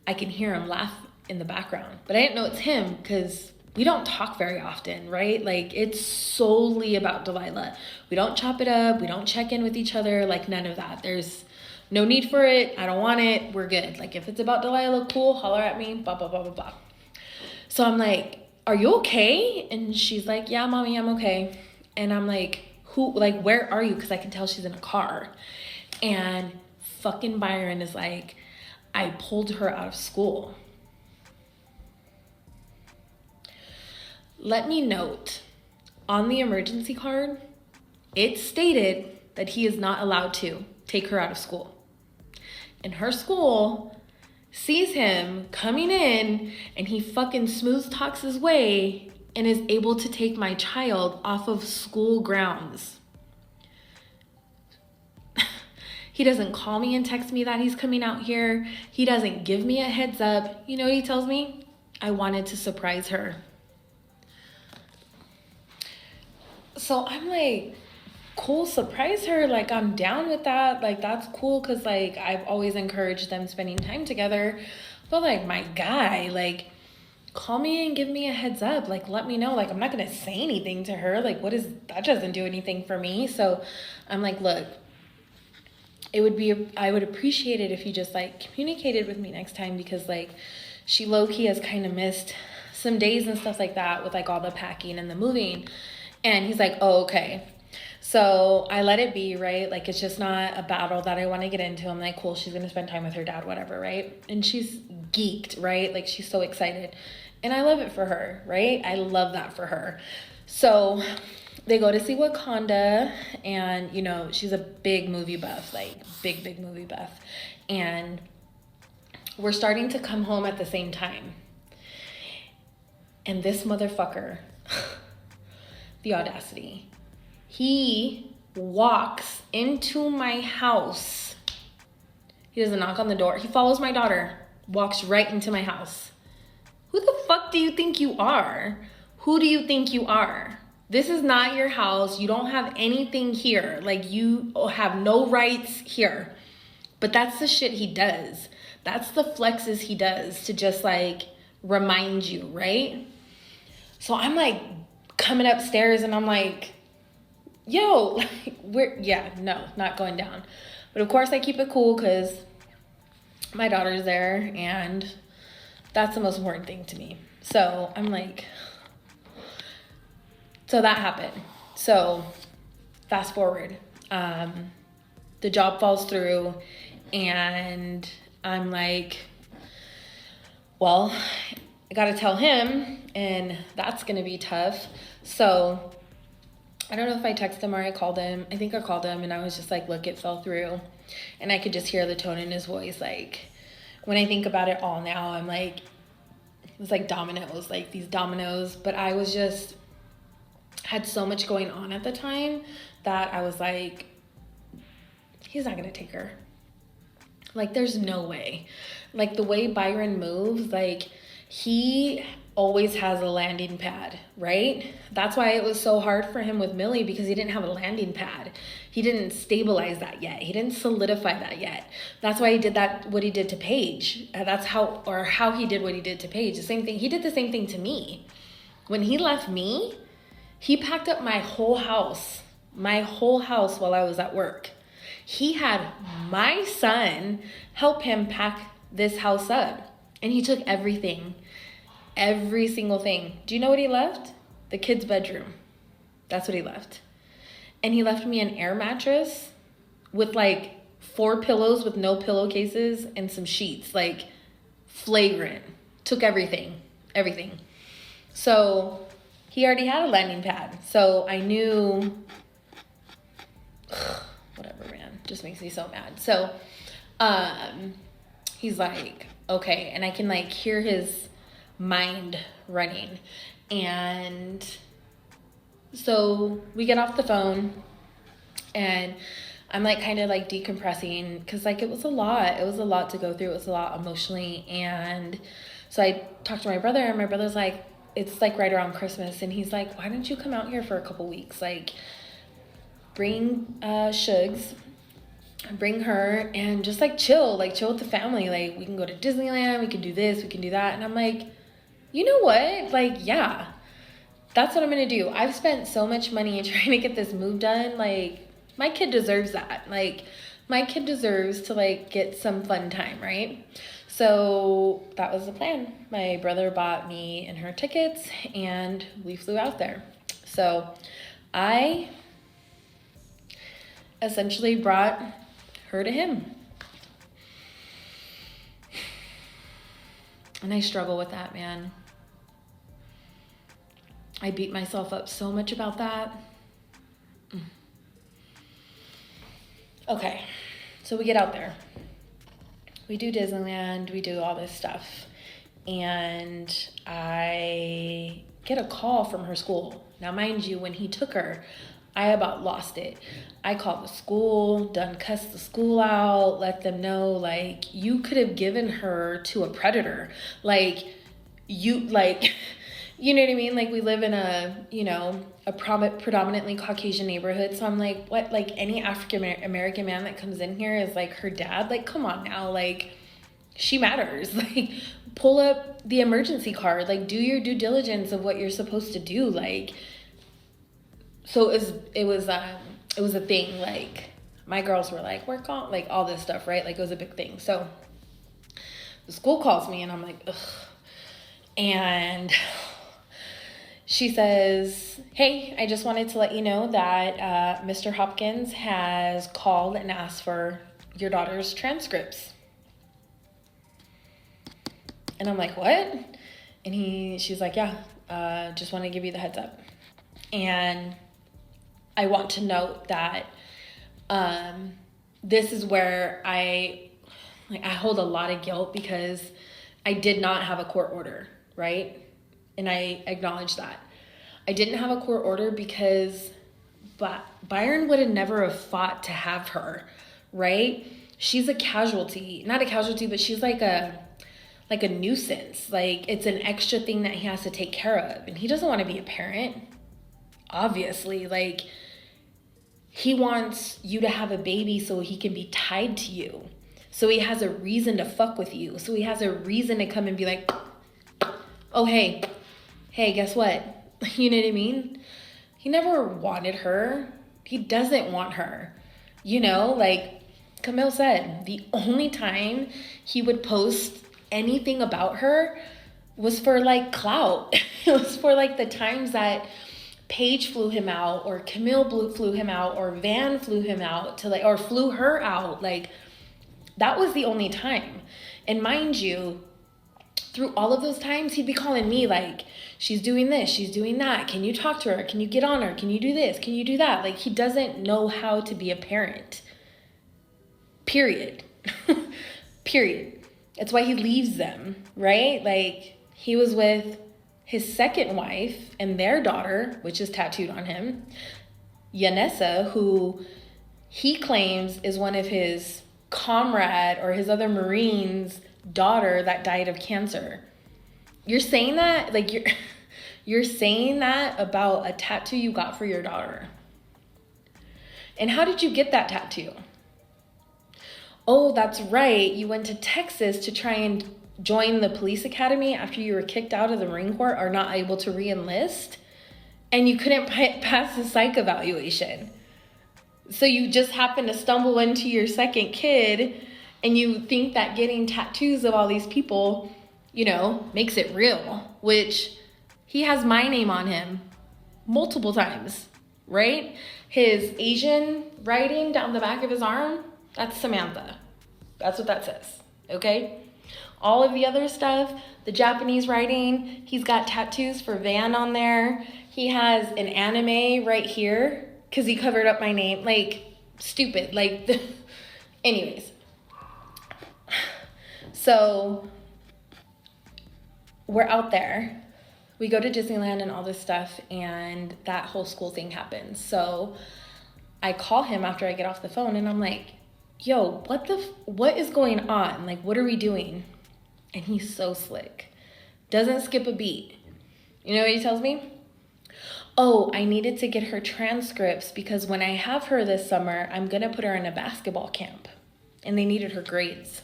I can hear him laugh in the background, but I didn't know it's him because we don't talk very often, right? Like it's solely about Delilah. We don't chop it up. We don't check in with each other. Like none of that. There's no need for it. I don't want it. We're good. Like if it's about Delilah, cool, holler at me, blah, blah, blah, blah, blah. So I'm like, are you okay? And she's like, yeah, mommy, I'm okay. And I'm like, where are you? Because I can tell she's in a car. And fucking Byron is like, I pulled her out of school. Let me note, on the emergency card, it stated that he is not allowed to take her out of school. And her school sees him coming in and he fucking smooth talks his way and is able to take my child off of school grounds. He doesn't call me and text me that he's coming out here. He doesn't give me a heads up. You know what he tells me? I wanted to surprise her. So I'm like, cool, surprise her. Like, I'm down with that. Like, that's cool because, like, I've always encouraged them spending time together. But, like, my guy, like, call me and give me a heads up. Like, let me know. Like, I'm not going to say anything to her. Like, that doesn't do anything for me. So I'm like, look, I would appreciate it if you just, like, communicated with me next time because, like, she low-key has kind of missed some days and stuff like that with, like, all the packing and the moving. And he's like, oh, okay. So I let it be, right? Like, it's just not a battle that I want to get into. I'm like, cool, she's going to spend time with her dad, whatever, right? And she's geeked, right? Like, she's so excited. And I love it for her, right? I love that for her. So they go to see Wakanda, and, you know, she's a big movie buff, like, big movie buff. And we're starting to come home at the same time. And this motherfucker, the audacity, he walks into my house. He doesn't knock on the door. He follows my daughter, walks right into my house. Who the fuck do you think you are? Who do you think you are? This is not your house. You don't have anything here. Like, you have no rights here. But that's the shit he does. That's the flexes he does to just like remind you, right? So I'm like coming upstairs and I'm like, yo, like, no, not going down. But of course I keep it cool because my daughter's there and that's the most important thing to me. So I'm like, so that happened. So fast forward, the job falls through and I'm like, well, I gotta tell him and that's gonna be tough. So I don't know if I texted him or I called him. I think I called him and I was just like, look, it fell through. And I could just hear the tone in his voice. Like, when I think about it all now, I'm like, it was like dominoes, like these dominoes. But I was just, had so much going on at the time that I was like, he's not gonna take her. Like, there's no way. Like, the way Byron moves, like, he always has a landing pad, right? That's why it was so hard for him with Millie, because he didn't have a landing pad. He didn't stabilize that yet. He didn't solidify that yet. That's why he did that, what he did to Paige. That's how he did what he did to Paige. The same thing. He did the same thing to me. When he left me, he packed up my whole house while I was at work. He had my son help him pack this house up. And he took everything, every single thing. Do you know what he left? The kid's bedroom. That's what he left. And he left me an air mattress with like 4 pillows with no pillowcases and some sheets. Like, flagrant. Took everything. So he already had a landing pad. So I knew, whatever, man, just makes me so mad. So he's like, okay. And I can like hear his mind running. And so we get off the phone and I'm like kind of like decompressing because like it was a lot to go through. It was a lot emotionally. And so I talked to my brother and my brother's like, it's like right around Christmas. And he's like, why don't you come out here for a couple weeks? Like, bring Shugs, bring her and just like chill with the family. Like, we can go to Disneyland, we can do this, we can do that. And I'm like, you know what? Like, yeah, that's what I'm gonna do. I've spent so much money trying to get this move done. Like, my kid deserves that. Like, my kid deserves to like get some fun time, right? So that was the plan. My brother bought me and her tickets and we flew out there. So I essentially brought her to him. And I struggle with that, man. I beat myself up so much about that. Okay, so we get out there. We do Disneyland, we do all this stuff. And I get a call from her school. Now, mind you, when he took her, I about lost it. I called the school, done cussed the school out, let them know, like, you could have given her to a predator. Like, you know what I mean? Like, we live in a predominantly Caucasian neighborhood. So I'm like, what? Like, any African-American man that comes in here is like her dad? Like, come on now. Like, she matters. Like, pull up the emergency card. Like, do your due diligence of what you're supposed to do. Like, so it was a thing. Like, my girls were like, work on, like, all this stuff, right? Like, it was a big thing. So the school calls me and I'm like, ugh. And she says, hey, I just wanted to let you know that Mr. Hopkins has called and asked for your daughter's transcripts. And I'm like, what? And she's like, yeah, just want to give you the heads up. And I want to note that this is where I Like, I hold a lot of guilt because I did not have a court order, right? And I acknowledge that. I didn't have a court order because Byron would have never have fought to have her, right? She's a casualty. Not a casualty, but she's like a nuisance. Like, it's an extra thing that he has to take care of. And he doesn't want to be a parent, obviously. Like, he wants you to have a baby so he can be tied to you. So he has a reason to fuck with you. So he has a reason to come and be like, oh, hey, guess what? You know what I mean? He never wanted her. He doesn't want her. You know, like Camille said, the only time he would post anything about her was for like clout. It was for like the times that Paige flew him out, or Camille flew him out, or Van flew him out to like, or flew her out. Like, that was the only time. And mind you, through all of those times, he'd be calling me like, she's doing this, she's doing that. Can you talk to her? Can you get on her? Can you do this? Can you do that? Like, he doesn't know how to be a parent. Period. Period. That's why he leaves them, right? Like, he was with his second wife and their daughter, which is tattooed on him, Yanessa, who he claims is one of his comrade or his other Marines' daughter that died of cancer. You're saying that, like, you're saying that about a tattoo you got for your daughter. And how did you get that tattoo? Oh, that's right. You went to Texas to try and join the police academy after you were kicked out of the Marine Corps or not able to re-enlist, and you couldn't pass the psych evaluation. So you just happened to stumble into your second kid, and you think that getting tattoos of all these people, you know, makes it real, which he has my name on him multiple times, right? His Asian writing down the back of his arm, that's Samantha. That's what that says, okay? All of the other stuff, the Japanese writing, he's got tattoos for Van on there. He has an anime right here because he covered up my name. Like, stupid. Like, anyways. So, we're out there. We go to Disneyland and all this stuff, and that whole school thing happens. So, I call him after I get off the phone, and I'm like, yo, what is going on? Like, what are we doing? And he's so slick. Doesn't skip a beat. You know what he tells me? Oh, I needed to get her transcripts because when I have her this summer, I'm going to put her in a basketball camp. And they needed her grades.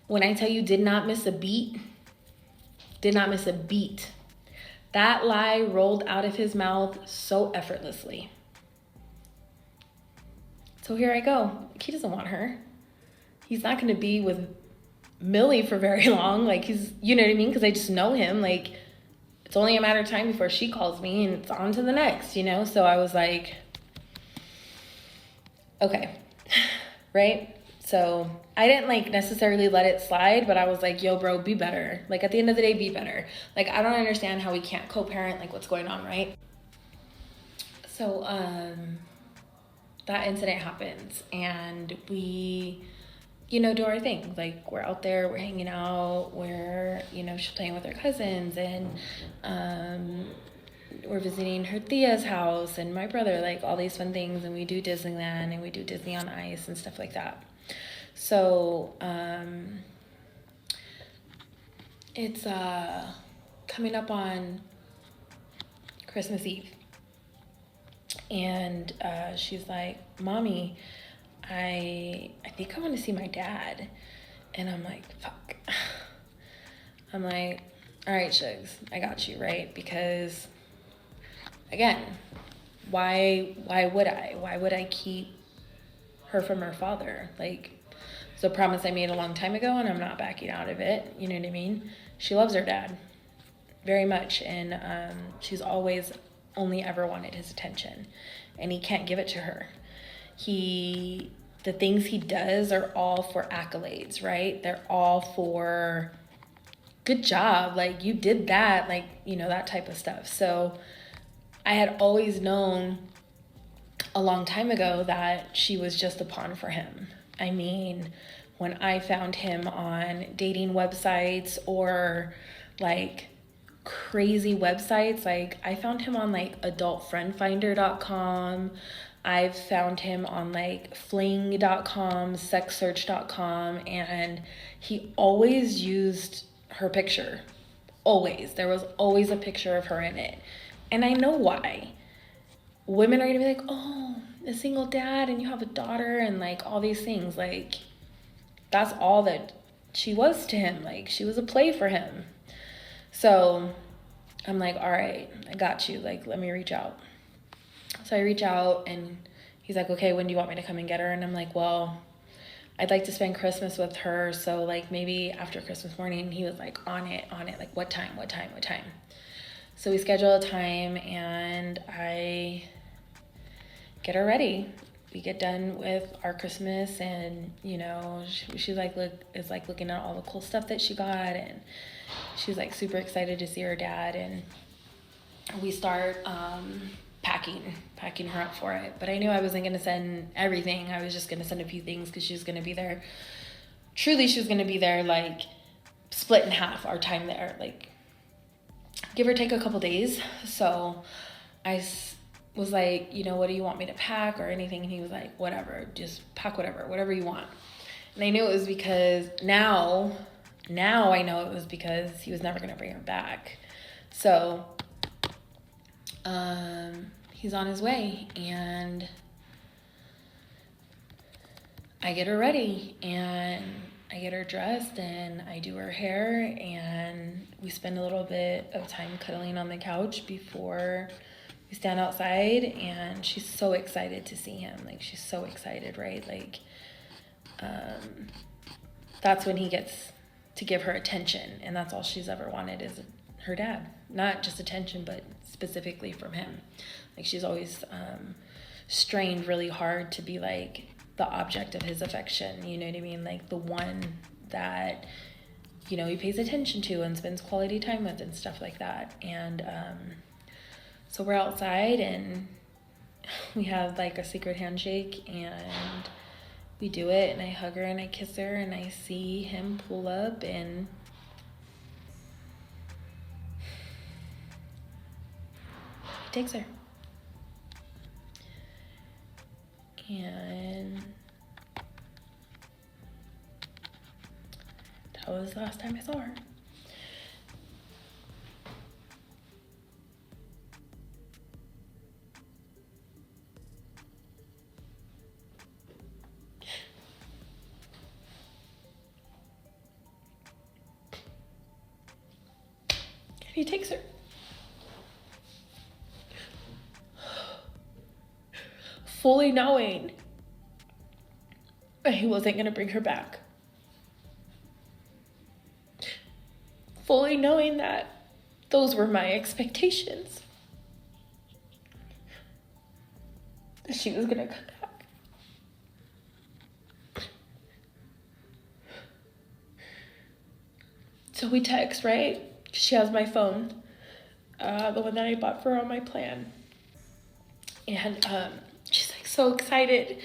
When I tell you did not miss a beat, that lie rolled out of his mouth so effortlessly. So here I go. He doesn't want her. He's not going to be with Millie for very long. Like, he's, you know what I mean? Because I just know him. Like, it's only a matter of time before she calls me and it's on to the next, you know? So I was like, okay, right? So I didn't like necessarily let it slide, but I was like, yo, bro, be better. Like, at the end of the day, be better. Like, I don't understand how we can't co-parent, like, what's going on, right? So, that incident happens and we, you know, do our thing. Like, we're out there, we're hanging out, we're, you know, she's playing with her cousins, and we're visiting her Thea's house and my brother, like all these fun things. And we do Disneyland and we do Disney on Ice and stuff like that. So it's coming up on Christmas Eve. And she's like, Mommy, I think I want to see my dad. And I'm like, fuck. I'm like, all right, Shugs, I got you, right? Because, again, why would I? Why would I keep her from her father? Like, it's a promise I made a long time ago, and I'm not backing out of it. You know what I mean? She loves her dad very much, and she's always only ever wanted his attention, and he can't give it to her. The things he does are all for accolades, right? They're all for good job, like you did that, like, you know, that type of stuff. So I had always known a long time ago that she was just a pawn for him. I mean, when I found him on dating websites or like crazy websites, like I found him on like adultfriendfinder.com. I've found him on like fling.com, sexsearch.com, and he always used her picture. Always. There was always a picture of her in it. And I know why. Women are gonna be like, oh, a single dad and you have a daughter and like all these things. Like, that's all that she was to him. Like, she was a play for him. So I'm like, all right, I got you. Like, let me reach out. So I reach out and he's like, okay, when do you want me to come and get her? And I'm like, well, I'd like to spend Christmas with her. So like maybe after Christmas morning. He was like on it. Like, what time? So we schedule a time and I get her ready. We get done with our Christmas and, you know, she like is like looking at all the cool stuff that she got, and she's like super excited to see her dad, and we start packing her up for it. But I knew I wasn't going to send everything. I was just going to send a few things because she was going to be there. Truly, she was going to be there like split in half our time there, like give or take a couple days. So I was like, you know, what do you want me to pack or anything? And he was like, whatever, just pack whatever you want. And I knew it was because now I know it was because he was never going to bring her back. So he's on his way, and I get her ready and I get her dressed and I do her hair, and we spend a little bit of time cuddling on the couch before we stand outside. And she's so excited to see him. Like, she's so excited, right? Like, that's when he gets to give her attention, and that's all she's ever wanted is her dad. Not just attention, but specifically from him. Like, she's always strained really hard to be like the object of his affection, you know what I mean? Like the one that, you know, he pays attention to and spends quality time with and stuff like that. And so we're outside and we have like a secret handshake, and we do it, and I hug her and I kiss her, and I see him pull up and he takes her. And that was the last time I saw her. And he takes her. Fully knowing that he wasn't going to bring her back. Fully knowing that those were my expectations. That she was going to come back. So we text, right? She has my phone, the one that I bought for her on my plan. And she's like so excited.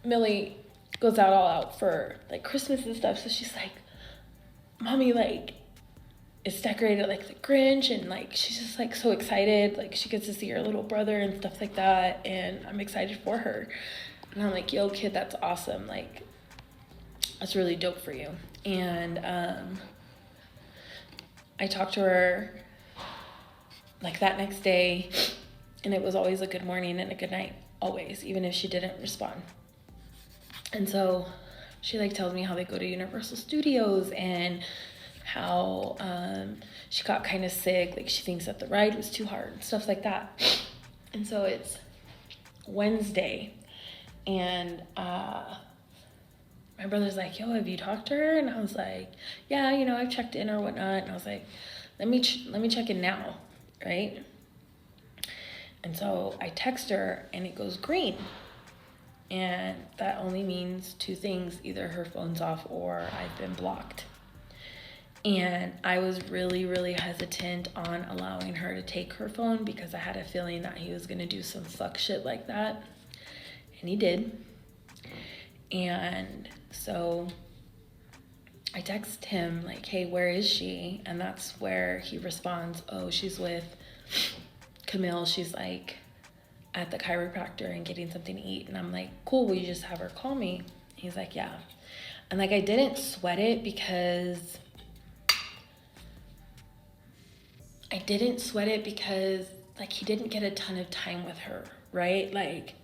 Millie goes out all out for like Christmas and stuff. So she's like, Mommy, like, it's decorated like the Grinch, and like she's just like so excited. Like, she gets to see her little brother and stuff like that, and I'm excited for her. And I'm like, yo, kid, that's awesome. Like, that's really dope for you. And I talked to her like that next day, and it was always a good morning and a good night, always, even if she didn't respond. And so she like tells me how they go to Universal Studios and how she got kind of sick, like she thinks that the ride was too hard and stuff like that. And so it's Wednesday, and my brother's like, yo, have you talked to her? And I was like, yeah, you know, I've checked in or whatnot. And I was like, let me check in now, right? And so I text her and it goes green. And that only means two things: either her phone's off or I've been blocked. And I was really, really hesitant on allowing her to take her phone because I had a feeling that he was gonna do some fuck shit like that. And he did. And so I text him like, hey, where is she? And that's where he responds, oh, she's with Camille. She's like at the chiropractor and getting something to eat. And I'm like, cool, will you just have her call me? He's like, yeah. And like, I didn't sweat it because like he didn't get a ton of time with her, right? Like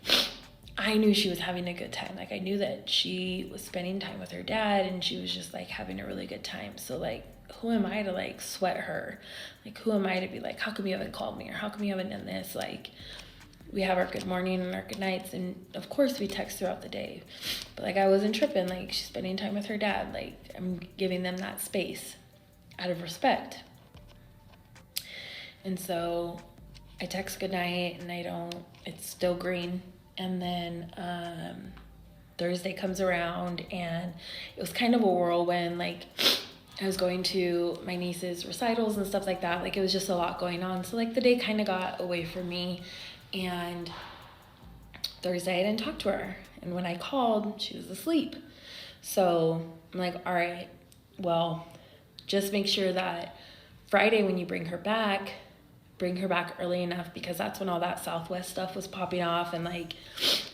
I knew she was having a good time. Like I knew that she was spending time with her dad and she was just like having a really good time. So like, who am I to like sweat her? Like, who am I to be like, how come you haven't called me? Or how come you haven't done this? Like, we have our good morning and our good nights. And of course we text throughout the day, but like, I wasn't tripping. Like she's spending time with her dad. Like I'm giving them that space out of respect. And so I text goodnight and it's still green. And then Thursday comes around and it was kind of a whirlwind. Like I was going to my niece's recitals and stuff like that. Like it was just a lot going on. So like the day kind of got away from me. And Thursday I didn't talk to her. And when I called, she was asleep. So I'm like, all right, well, just make sure that Friday when you bring her back early enough, because that's when all that Southwest stuff was popping off and like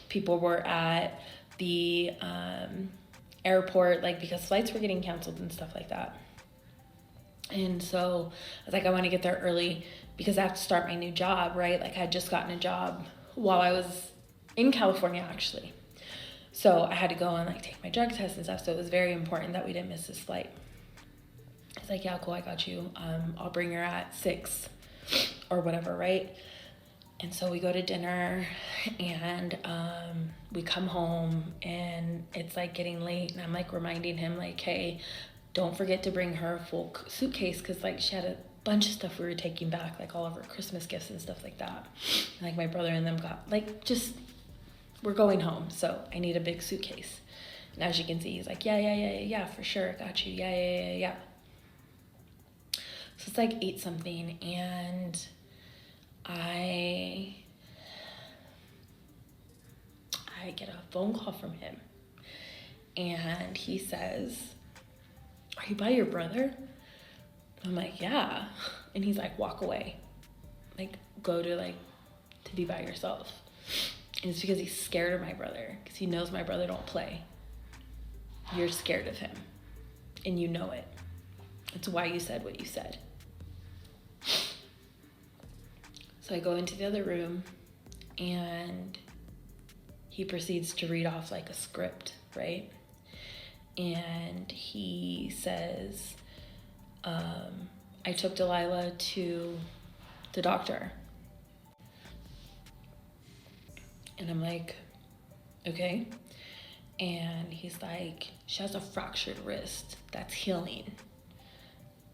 people were at the airport, like because flights were getting canceled and stuff like that. And so I was like, I want to get there early because I have to start my new job, right? Like I had just gotten a job while I was in California actually. So I had to go and like take my drug test and stuff. So it was very important that we didn't miss this flight. It's like, yeah, cool, I got you. I'll bring her at 6 or whatever, right? And so we go to dinner and we come home and it's like getting late and I'm like reminding him like, hey, don't forget to bring her a full suitcase because like she had a bunch of stuff we were taking back, like all of her Christmas gifts and stuff like that. And, like my brother and them got like just, we're going home, so I need a big suitcase. And as you can see, he's like, yeah, for sure, got you, yeah. So it's like 8 something and I get a phone call from him and he says, are you by your brother? I'm like, yeah. And he's like, walk away. Like, go to be by yourself. And it's because he's scared of my brother because he knows my brother don't play. You're scared of him and you know it. It's why you said what you said. So I go into the other room and he proceeds to read off like a script, right? And he says, I took Delilah to the doctor. And I'm like, okay. And he's like, she has a fractured wrist that's healing.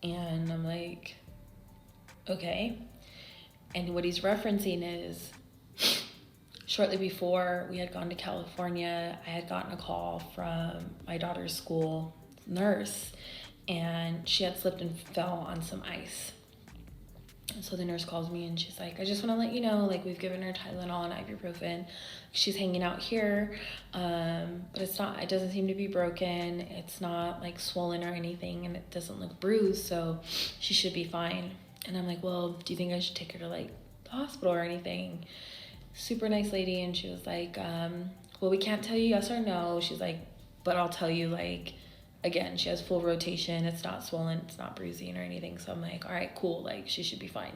And I'm like, okay. And what he's referencing is shortly before we had gone to California, I had gotten a call from my daughter's school nurse and she had slipped and fell on some ice. And so the nurse calls me and she's like, I just want to let you know, like we've given her Tylenol and ibuprofen. She's hanging out here, but it doesn't seem to be broken. It's not like swollen or anything and it doesn't look bruised, so she should be fine. And I'm like, well, do you think I should take her to like the hospital or anything? Super nice lady. And she was like, well, we can't tell you yes or no. She's like, but I'll tell you, like, again, she has full rotation. It's not swollen. It's not bruising or anything. So I'm like, all right, cool. Like, she should be fine.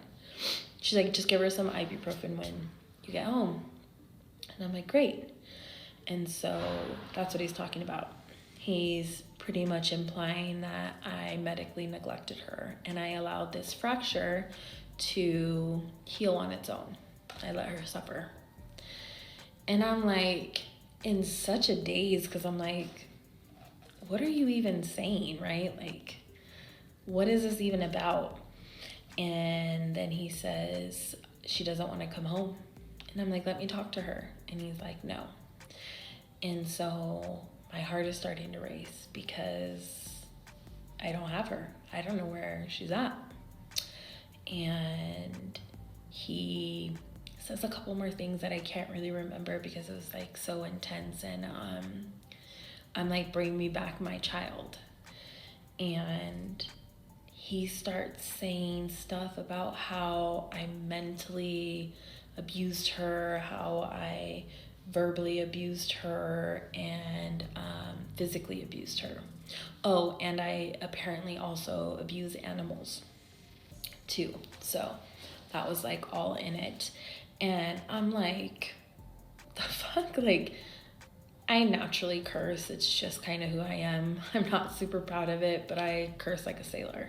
She's like, just give her some ibuprofen when you get home. And I'm like, great. And so that's what he's talking about. He's pretty much implying that I medically neglected her and I allowed this fracture to heal on its own. I let her suffer. And I'm like in such a daze because I'm like, what are you even saying, right? Like, what is this even about? And then he says, she doesn't want to come home. And I'm like, let me talk to her. And he's like, no. And so my heart is starting to race because I don't have her. I don't know where she's at. And he says a couple more things that I can't really remember because it was like so intense. And I'm like, bring me back my child. And he starts saying stuff about how I mentally abused her, how I verbally abused her, and physically abused her. Oh, and I apparently also abuse animals too. So that was like all in it. And I'm like, the fuck? Like, I naturally curse. It's just kind of who I am. I'm not super proud of it, but I curse like a sailor.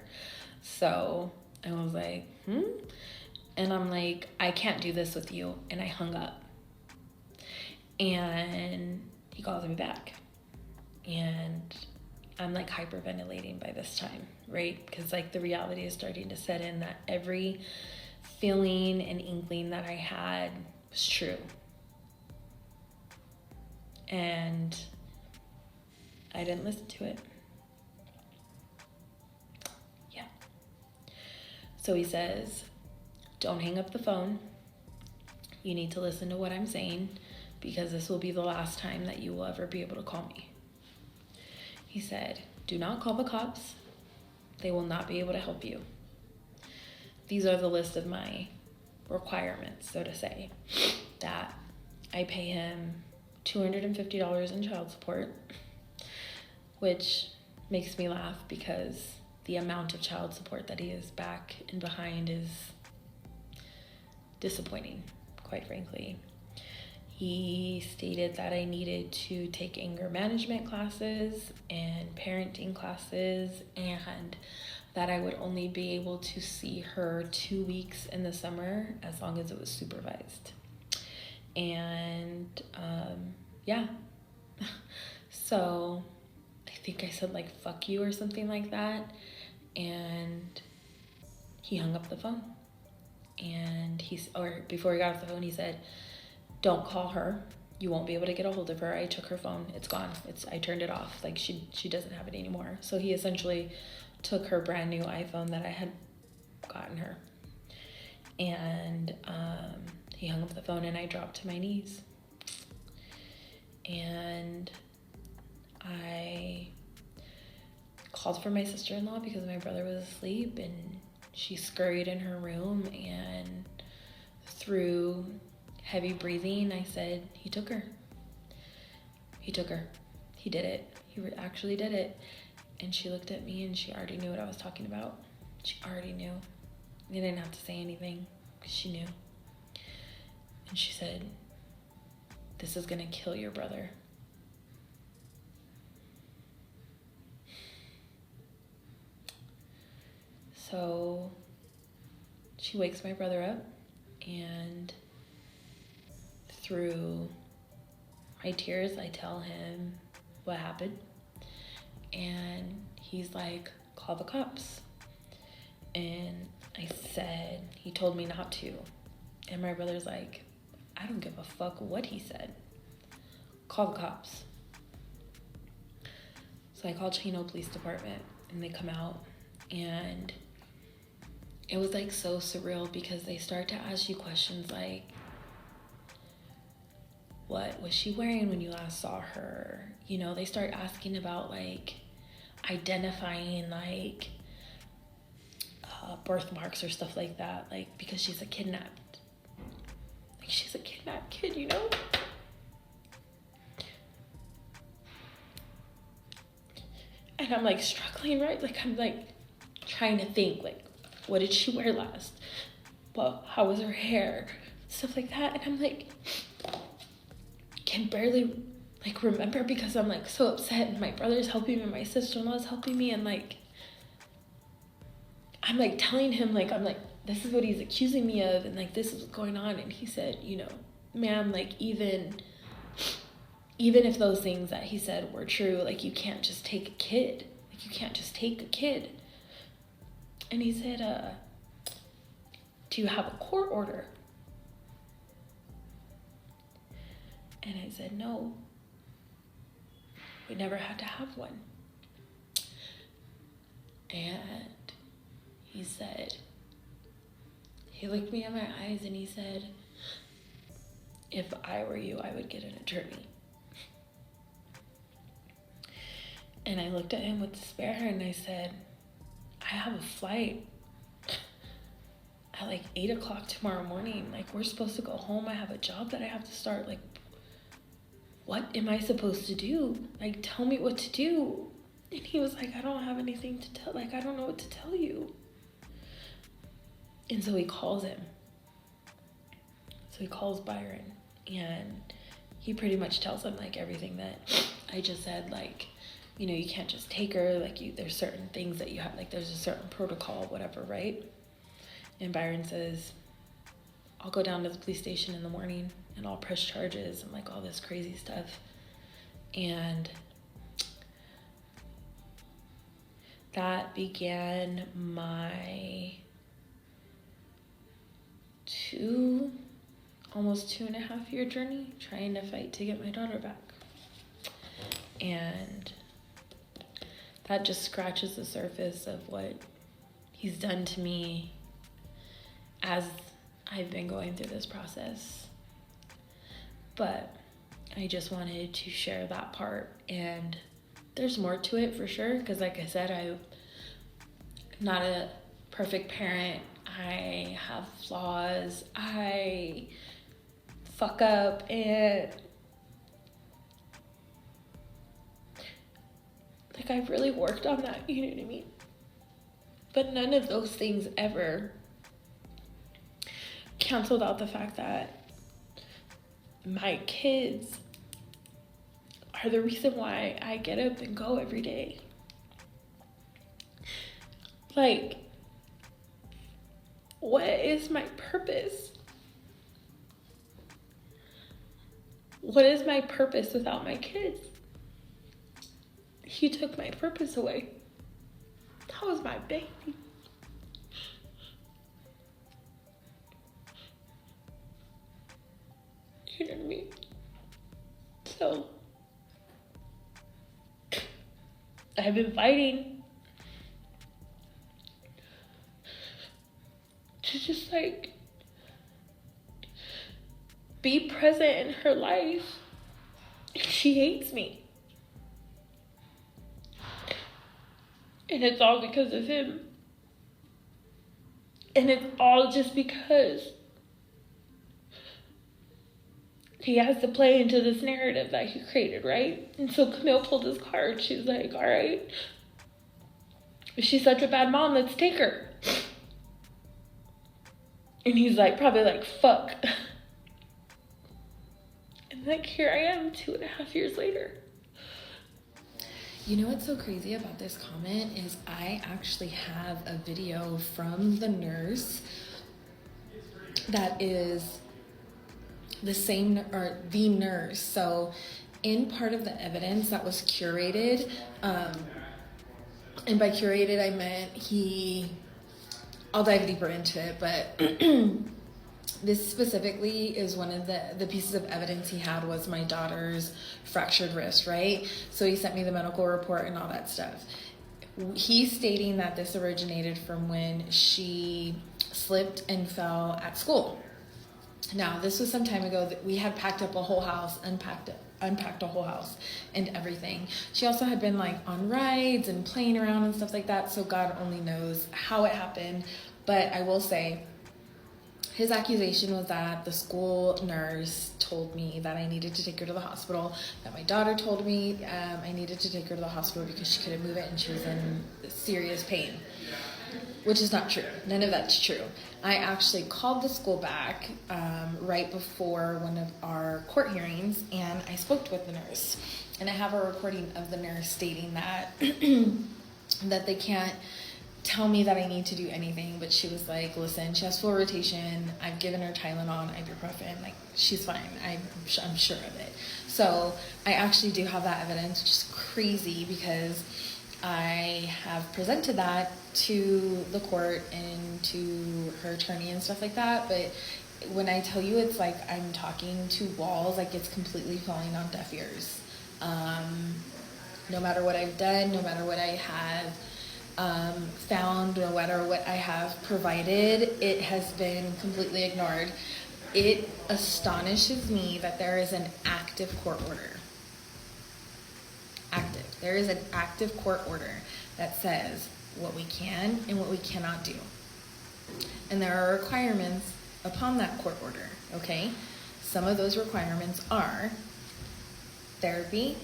So I was like, And I'm like, I can't do this with you. And I hung up. And he calls me back. And I'm like hyperventilating by this time, right? Because like the reality is starting to set in that every feeling and inkling that I had was true. And I didn't listen to it. Yeah. So he says, don't hang up the phone. You need to listen to what I'm saying because this will be the last time that you will ever be able to call me. He said, do not call the cops. They will not be able to help you. These are the list of my requirements, so to say, that I pay him $250 in child support, which makes me laugh because the amount of child support that he is back and behind is disappointing, quite frankly. He stated that I needed to take anger management classes and parenting classes, and that I would only be able to see her 2 weeks in the summer as long as it was supervised. And yeah. So I think I said like fuck you or something like that, and he hung up the phone. And before he got off the phone, he said, don't call her. You won't be able to get a hold of her. I took her phone. It's gone. I turned it off. Like she doesn't have it anymore. So he essentially took her brand new iPhone that I had gotten her. And he hung up the phone and I dropped to my knees. And I called for my sister-in-law because my brother was asleep, and she scurried in her room, and through heavy breathing, I said, he took her. He took her. He did it. He actually did it. And she looked at me and she already knew what I was talking about. She already knew. I didn't have to say anything because she knew. And she said, this is gonna kill your brother. So she wakes my brother up, and through my tears, I tell him what happened. And he's like, call the cops. And I said, he told me not to. And my brother's like, I don't give a fuck what he said. Call the cops. So I called Chino Police Department, and they come out, and it was like so surreal because they start to ask you questions like, what was she wearing when you last saw her? You know, they start asking about like identifying like birthmarks or stuff like that, like because she's a kidnapped kid, you know? And I'm like struggling, right? Like I'm like trying to think like, what did she wear last? Well, how was her hair? Stuff like that. And I'm like, can barely like remember because I'm like so upset, and my brother's helping me, my sister-in-law's helping me, and like I'm like telling him like, I'm like, this is what he's accusing me of, and like this is what's going on. And he said, you know, ma'am, like even if those things that he said were true, like you can't just take a kid. Like you can't just take a kid. And he said, do you have a court order? And I said, no, we never had to have one. And he said, he looked me in my eyes and he said, if I were you, I would get an attorney. And I looked at him with despair and I said, I have a flight at like 8 o'clock tomorrow morning. Like, we're supposed to go home. I have a job that I have to start. Like, what am I supposed to do? Like, tell me what to do. And he was like, I don't have anything to tell. Like, I don't know what to tell you. And so he calls him. So he calls Byron. And he pretty much tells him, like, everything that I just said. Like, you know, you can't just take her. Like, there's certain things that you have. Like, there's a certain protocol, whatever, right? And Byron says, I'll go down to the police station in the morning and I'll press charges and like all this crazy stuff. And that began my almost 2.5 year journey trying to fight to get my daughter back. And that just scratches the surface of what he's done to me as I've been going through this process. But I just wanted to share that part, and there's more to it for sure, because like I said, I'm not a perfect parent. I have flaws. I fuck up, and like I've really worked on that, you know what I mean? But none of those things ever canceled out the fact that my kids are the reason why I get up and go every day. Like, what is my purpose? What is my purpose without my kids? He took my purpose away. That was my baby. You know what I mean? So, I've been fighting to just like be present in her life. She hates me. And it's all because of him. And it's all just because he has to play into this narrative that he created, right? And so Camille pulled his card. She's like, all right, if she's such a bad mom, let's take her. And he's like, probably like, fuck. And like, here I am 2.5 years later. You know what's so crazy about this comment is I actually have a video from the nurse that is the nurse. So in part of the evidence that was curated, and by curated I meant I'll dive deeper into it, but this specifically is one of the pieces of evidence he had was my daughter's fractured wrist, right? So he sent me the medical report and all that stuff. He's stating that this originated from when she slipped and fell at school. Now, this was some time ago that we had packed up a whole house, unpacked a whole house and everything. She also had been like on rides and playing around and stuff like that. So God only knows how it happened. But I will say his accusation was that the school nurse told me that I needed to take her to the hospital, that my daughter told me I needed to take her to the hospital because she couldn't move it and she was in serious pain. Which is not true. None of that's true. I actually called the school back right before one of our court hearings, and I spoke with the nurse. And I have a recording of the nurse stating that that they can't tell me that I need to do anything, but she was like, listen, she has full rotation. I've given her Tylenol and ibuprofen. Like, she's fine. I'm sure of it. So I actually do have that evidence, which is crazy because I have presented that to the court and to her attorney and stuff like that. But when I tell you it's like I'm talking to walls, like it's completely falling on deaf ears. No matter what I've done, no matter what I have found, no matter what I have provided, it has been completely ignored. It astonishes me that there is an active court order. Active. There is an active court order that says what we can and what we cannot do. And there are requirements upon that court order, okay? Some of those requirements are therapy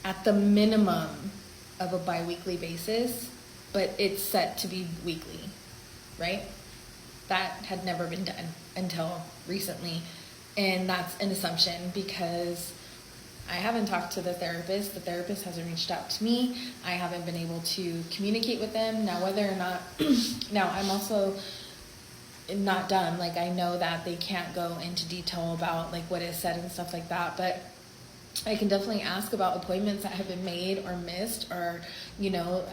at the minimum of a bi-weekly basis, but it's set to be weekly, right? That had never been done until recently. And that's an assumption because I haven't talked to the therapist. The therapist hasn't reached out to me. I haven't been able to communicate with them. Now, whether or not, now I'm also not done. Like, I know that they can't go into detail about like what is said and stuff like that, but I can definitely ask about appointments that have been made or missed or, you know,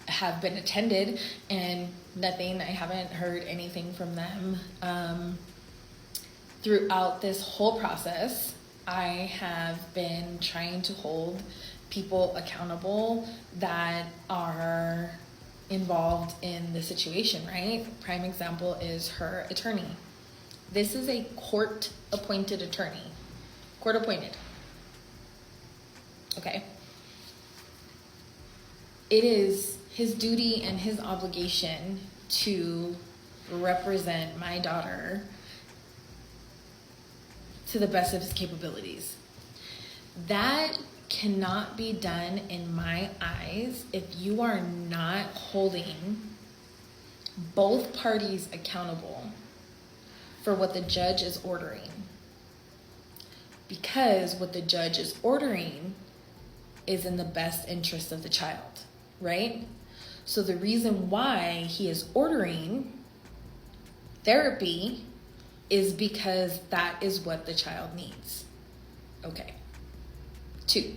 have been attended, and nothing. I haven't heard anything from them. Throughout this whole process, I have been trying to hold people accountable that are involved in the situation, right? Prime example is her attorney. This is a court-appointed attorney. Court-appointed. Okay? It is his duty and his obligation to represent my daughter to the best of his capabilities. That cannot be done in my eyes if you are not holding both parties accountable for what the judge is ordering. Because what the judge is ordering is in the best interest of the child, right? So the reason why he is ordering therapy is because that is what the child needs. Okay. 2,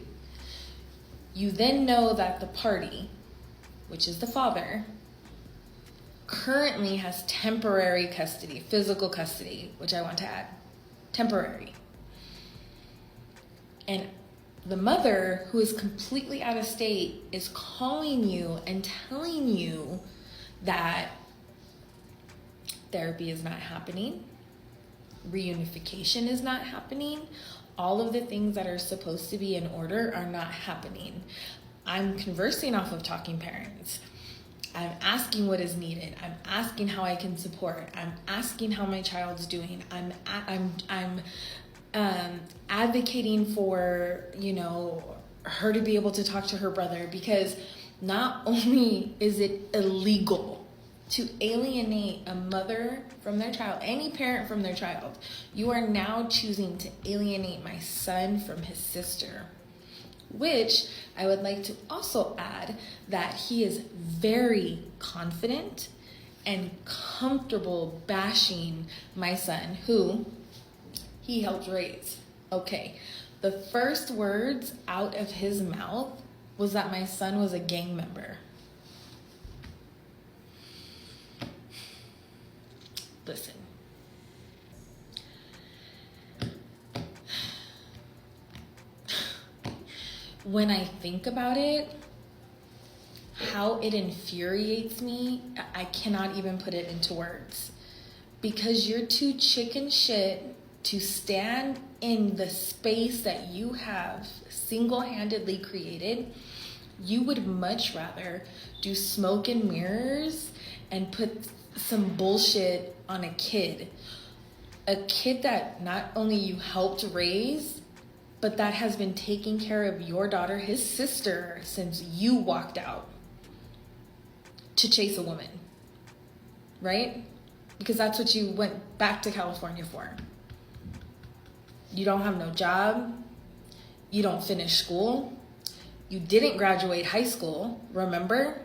you then know that the party, which is the father, currently has temporary custody, physical custody, which I want to add, temporary. And the mother, who is completely out of state, is calling you and telling you that therapy is not happening, reunification is not happening, all of the things that are supposed to be in order are not happening. I'm conversing off of Talking Parents. I'm asking what is needed. I'm asking how I can support. I'm asking how my child's doing. I'm advocating for, you know, her to be able to talk to her brother, because not only is it illegal to alienate a mother from their child, any parent from their child, you are now choosing to alienate my son from his sister, which I would like to also add that he is very confident and comfortable bashing my son, who he helped raise. Okay, the first words out of his mouth was that my son was a gang member. Listen. When I think about it, how it infuriates me, I cannot even put it into words. Because you're too chicken shit to stand in the space that you have single-handedly created. You would much rather do smoke and mirrors and put some bullshit on a kid that not only you helped raise, but that has been taking care of your daughter, his sister, since you walked out to chase a woman, right? Because that's what you went back to California for. You don't have no job. You don't finish school. You didn't graduate high school, remember?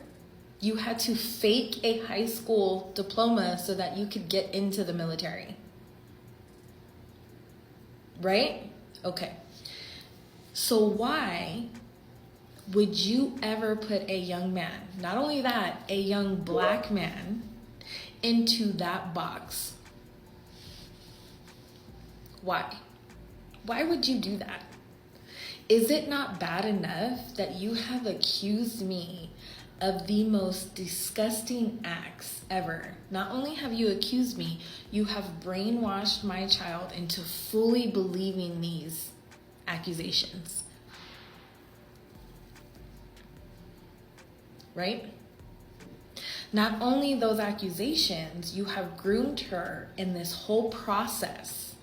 You had to fake a high school diploma so that you could get into the military. Right? Okay. So why would you ever put a young man, not only that, a young black man, into that box? Why? Why would you do that? Is it not bad enough that you have accused me of the most disgusting acts ever. Not only have you accused me, you have brainwashed my child into fully believing these accusations. Right? Not only those accusations, you have groomed her in this whole process,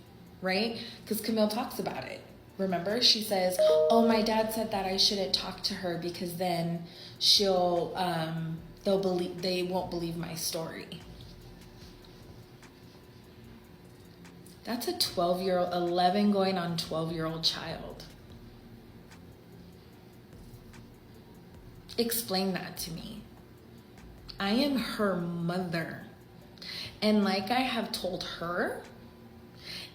right? Because Camille talks about it. Remember, she says, oh, my dad said that I shouldn't talk to her because then they won't believe my story. That's a 12-year-old, 11 going on 12-year-old child. Explain that to me. I am her mother. And like I have told her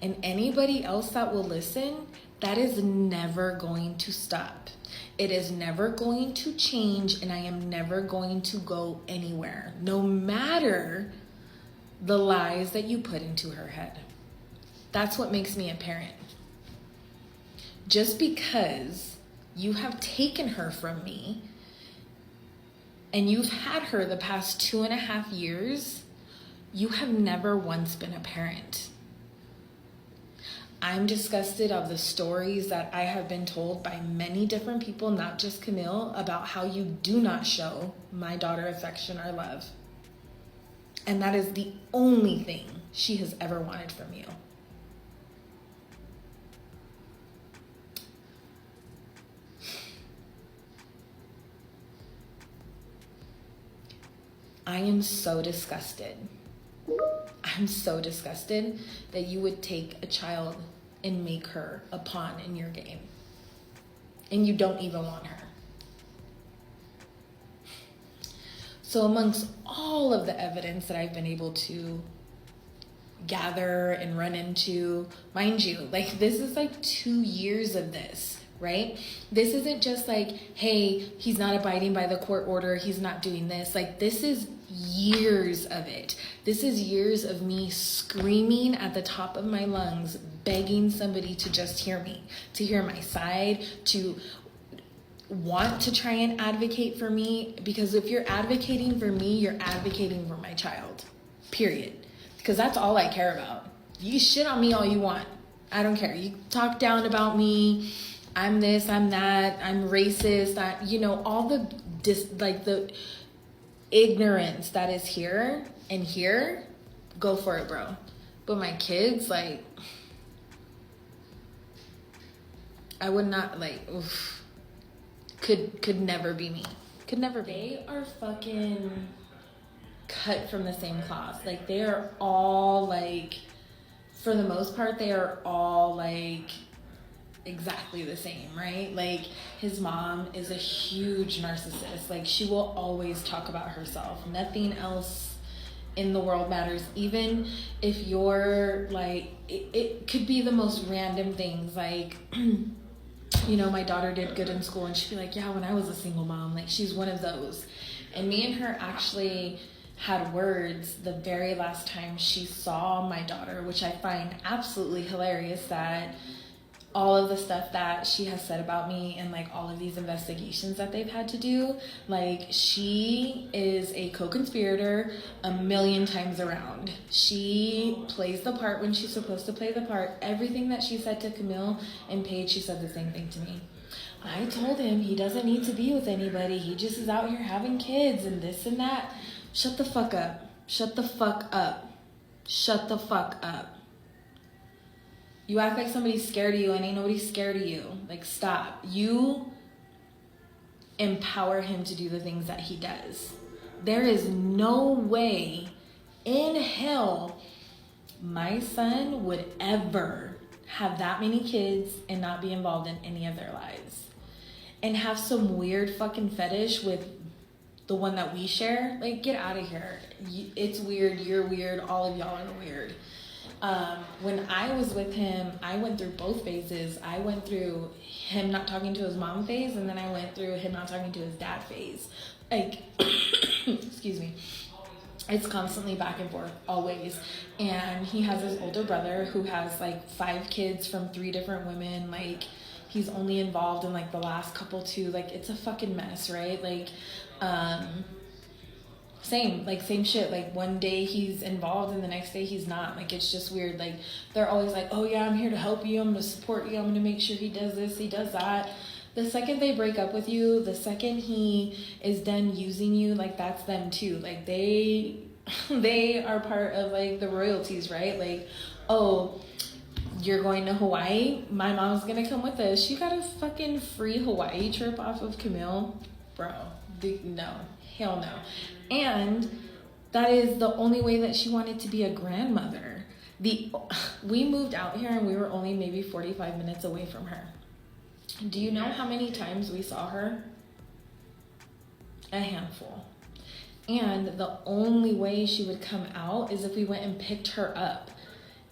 and anybody else that will listen, that is never going to stop. It is never going to change, and I am never going to go anywhere, no matter the lies that you put into her head. That's what makes me a parent. Just because you have taken her from me and you've had her the past 2.5 years, you have never once been a parent. I'm disgusted of the stories that I have been told by many different people, not just Camille, about how you do not show my daughter affection or love. And that is the only thing she has ever wanted from you. I am so disgusted. I'm so disgusted that you would take a child and make her a pawn in your game. And you don't even want her. So amongst all of the evidence that I've been able to gather and run into, mind you, like this is like 2 years of this, right? This isn't just like, hey, he's not abiding by the court order, he's not doing this. Like this is years of it. This is years of me screaming at the top of my lungs, begging somebody to just hear me, to hear my side, to want to try and advocate for me. Because if you're advocating for me, you're advocating for my child, period. Because that's all I care about. You shit on me all you want. I don't care. You talk down about me. I'm this, I'm that, I'm racist. All the the ignorance that is here and here, go for it, bro. But my kids, like, I would not, like, oof, could never be me. Could never be. They are fucking cut from the same cloth. Like, they are all, like, for the most part, they are all, like, exactly the same, right? Like his mom is a huge narcissist. Like she will always talk about herself. Nothing else in the world matters. Even if you're like, it could be the most random things. Like, my daughter did good in school and she'd be like, yeah, when I was a single mom, like she's one of those. And me and her actually had words the very last time she saw my daughter, which I find absolutely hilarious that all of the stuff that she has said about me and like all of these investigations that they've had to do, like she is a co-conspirator a million times around. She plays the part when she's supposed to play the part. Everything that she said to Camille and Paige, she said the same thing to me. I told him he doesn't need to be with anybody. He just is out here having kids and this and that. Shut the fuck up. Shut the fuck up. Shut the fuck up. You act like somebody's scared of you and ain't nobody scared of you. Like, stop. You empower him to do the things that he does. There is no way in hell my son would ever have that many kids and not be involved in any of their lives. And have some weird fucking fetish with the one that we share. Like, get out of here. It's weird. You're weird. All of y'all are weird. When I was with him, I went through both phases. I went through him not talking to his mom phase, and then I went through him not talking to his dad phase. Like, excuse me. It's constantly back and forth, always. And he has his older brother who has like 5 kids from 3 different women. Like, he's only involved in like the last couple too. Like, it's a fucking mess, right? Like, Same shit. Like one day he's involved and the next day he's not. Like it's just weird. Like they're always like, oh yeah, I'm here to help you, I'm gonna support you, I'm gonna make sure he does this, he does that. The second they break up with you, the second he is done using you, like that's them too. Like they are part of like the royalties, right? Like, oh, you're going to Hawaii, my mom's gonna come with us. She got a fucking free Hawaii trip off of Camille. Bro, no, hell no. And that is the only way that she wanted to be a grandmother. We moved out here and we were only maybe 45 minutes away from her. Do you know how many times we saw her? A handful. And the only way she would come out is if we went and picked her up.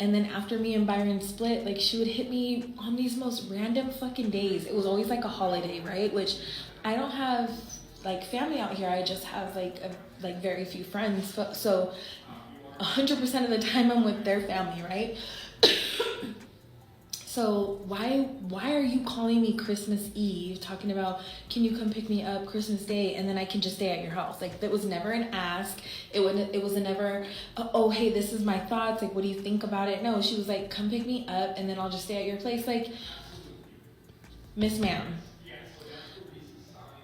And then after me and Byron split, like she would hit me on these most random fucking days. It was always like a holiday, right? Which I don't have like family out here. I just have like very few friends. So 100% of the time I'm with their family, right? So why are you calling me Christmas Eve talking about, can you come pick me up Christmas Day and then I can just stay at your house? Like that was never an ask. It was never, oh, hey, this is my thoughts. Like, what do you think about it? No, she was like, come pick me up and then I'll just stay at your place. Like, Miss Ma'am,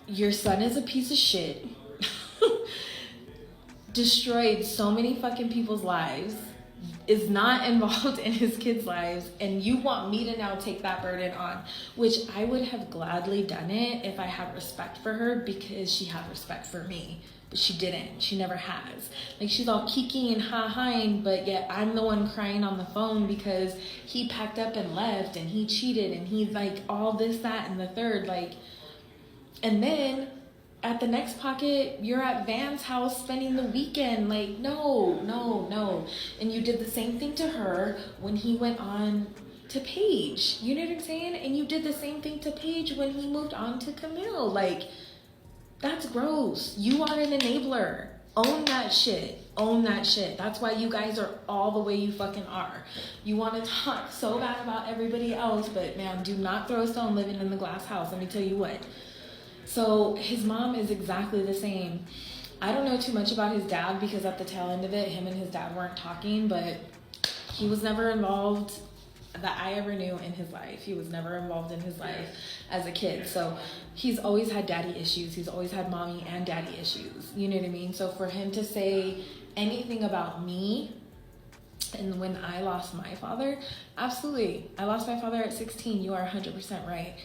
your son is a piece of shit. Destroyed so many fucking people's lives, is not involved in his kids' lives, and you want me to now take that burden on, which I would have gladly done it if I had respect for her, because she had respect for me, but she didn't. She never has. Like, she's all kiki and ha-haing, but yet I'm the one crying on the phone because he packed up and left and he cheated and he like all this, that, and the third. Like, and then at the next pocket, you're at Van's house spending the weekend. Like, no. And you did the same thing to her when he went on to Paige. You know what I'm saying? And you did the same thing to Paige when he moved on to Camille. Like, that's gross. You are an enabler. Own that shit. Own that shit. That's why you guys are all the way you fucking are. You want to talk so bad about everybody else, but man, do not throw a stone living in the glass house. Let me tell you what. So his mom is exactly the same. I don't know too much about his dad because at the tail end of it, him and his dad weren't talking, but he was never involved that I ever knew in his life. He was never involved in his life as a kid. So he's always had daddy issues. He's always had mommy and daddy issues. You know what I mean? So for him to say anything about me, and when I lost my father, absolutely. I lost my father at 16. You are 100% right.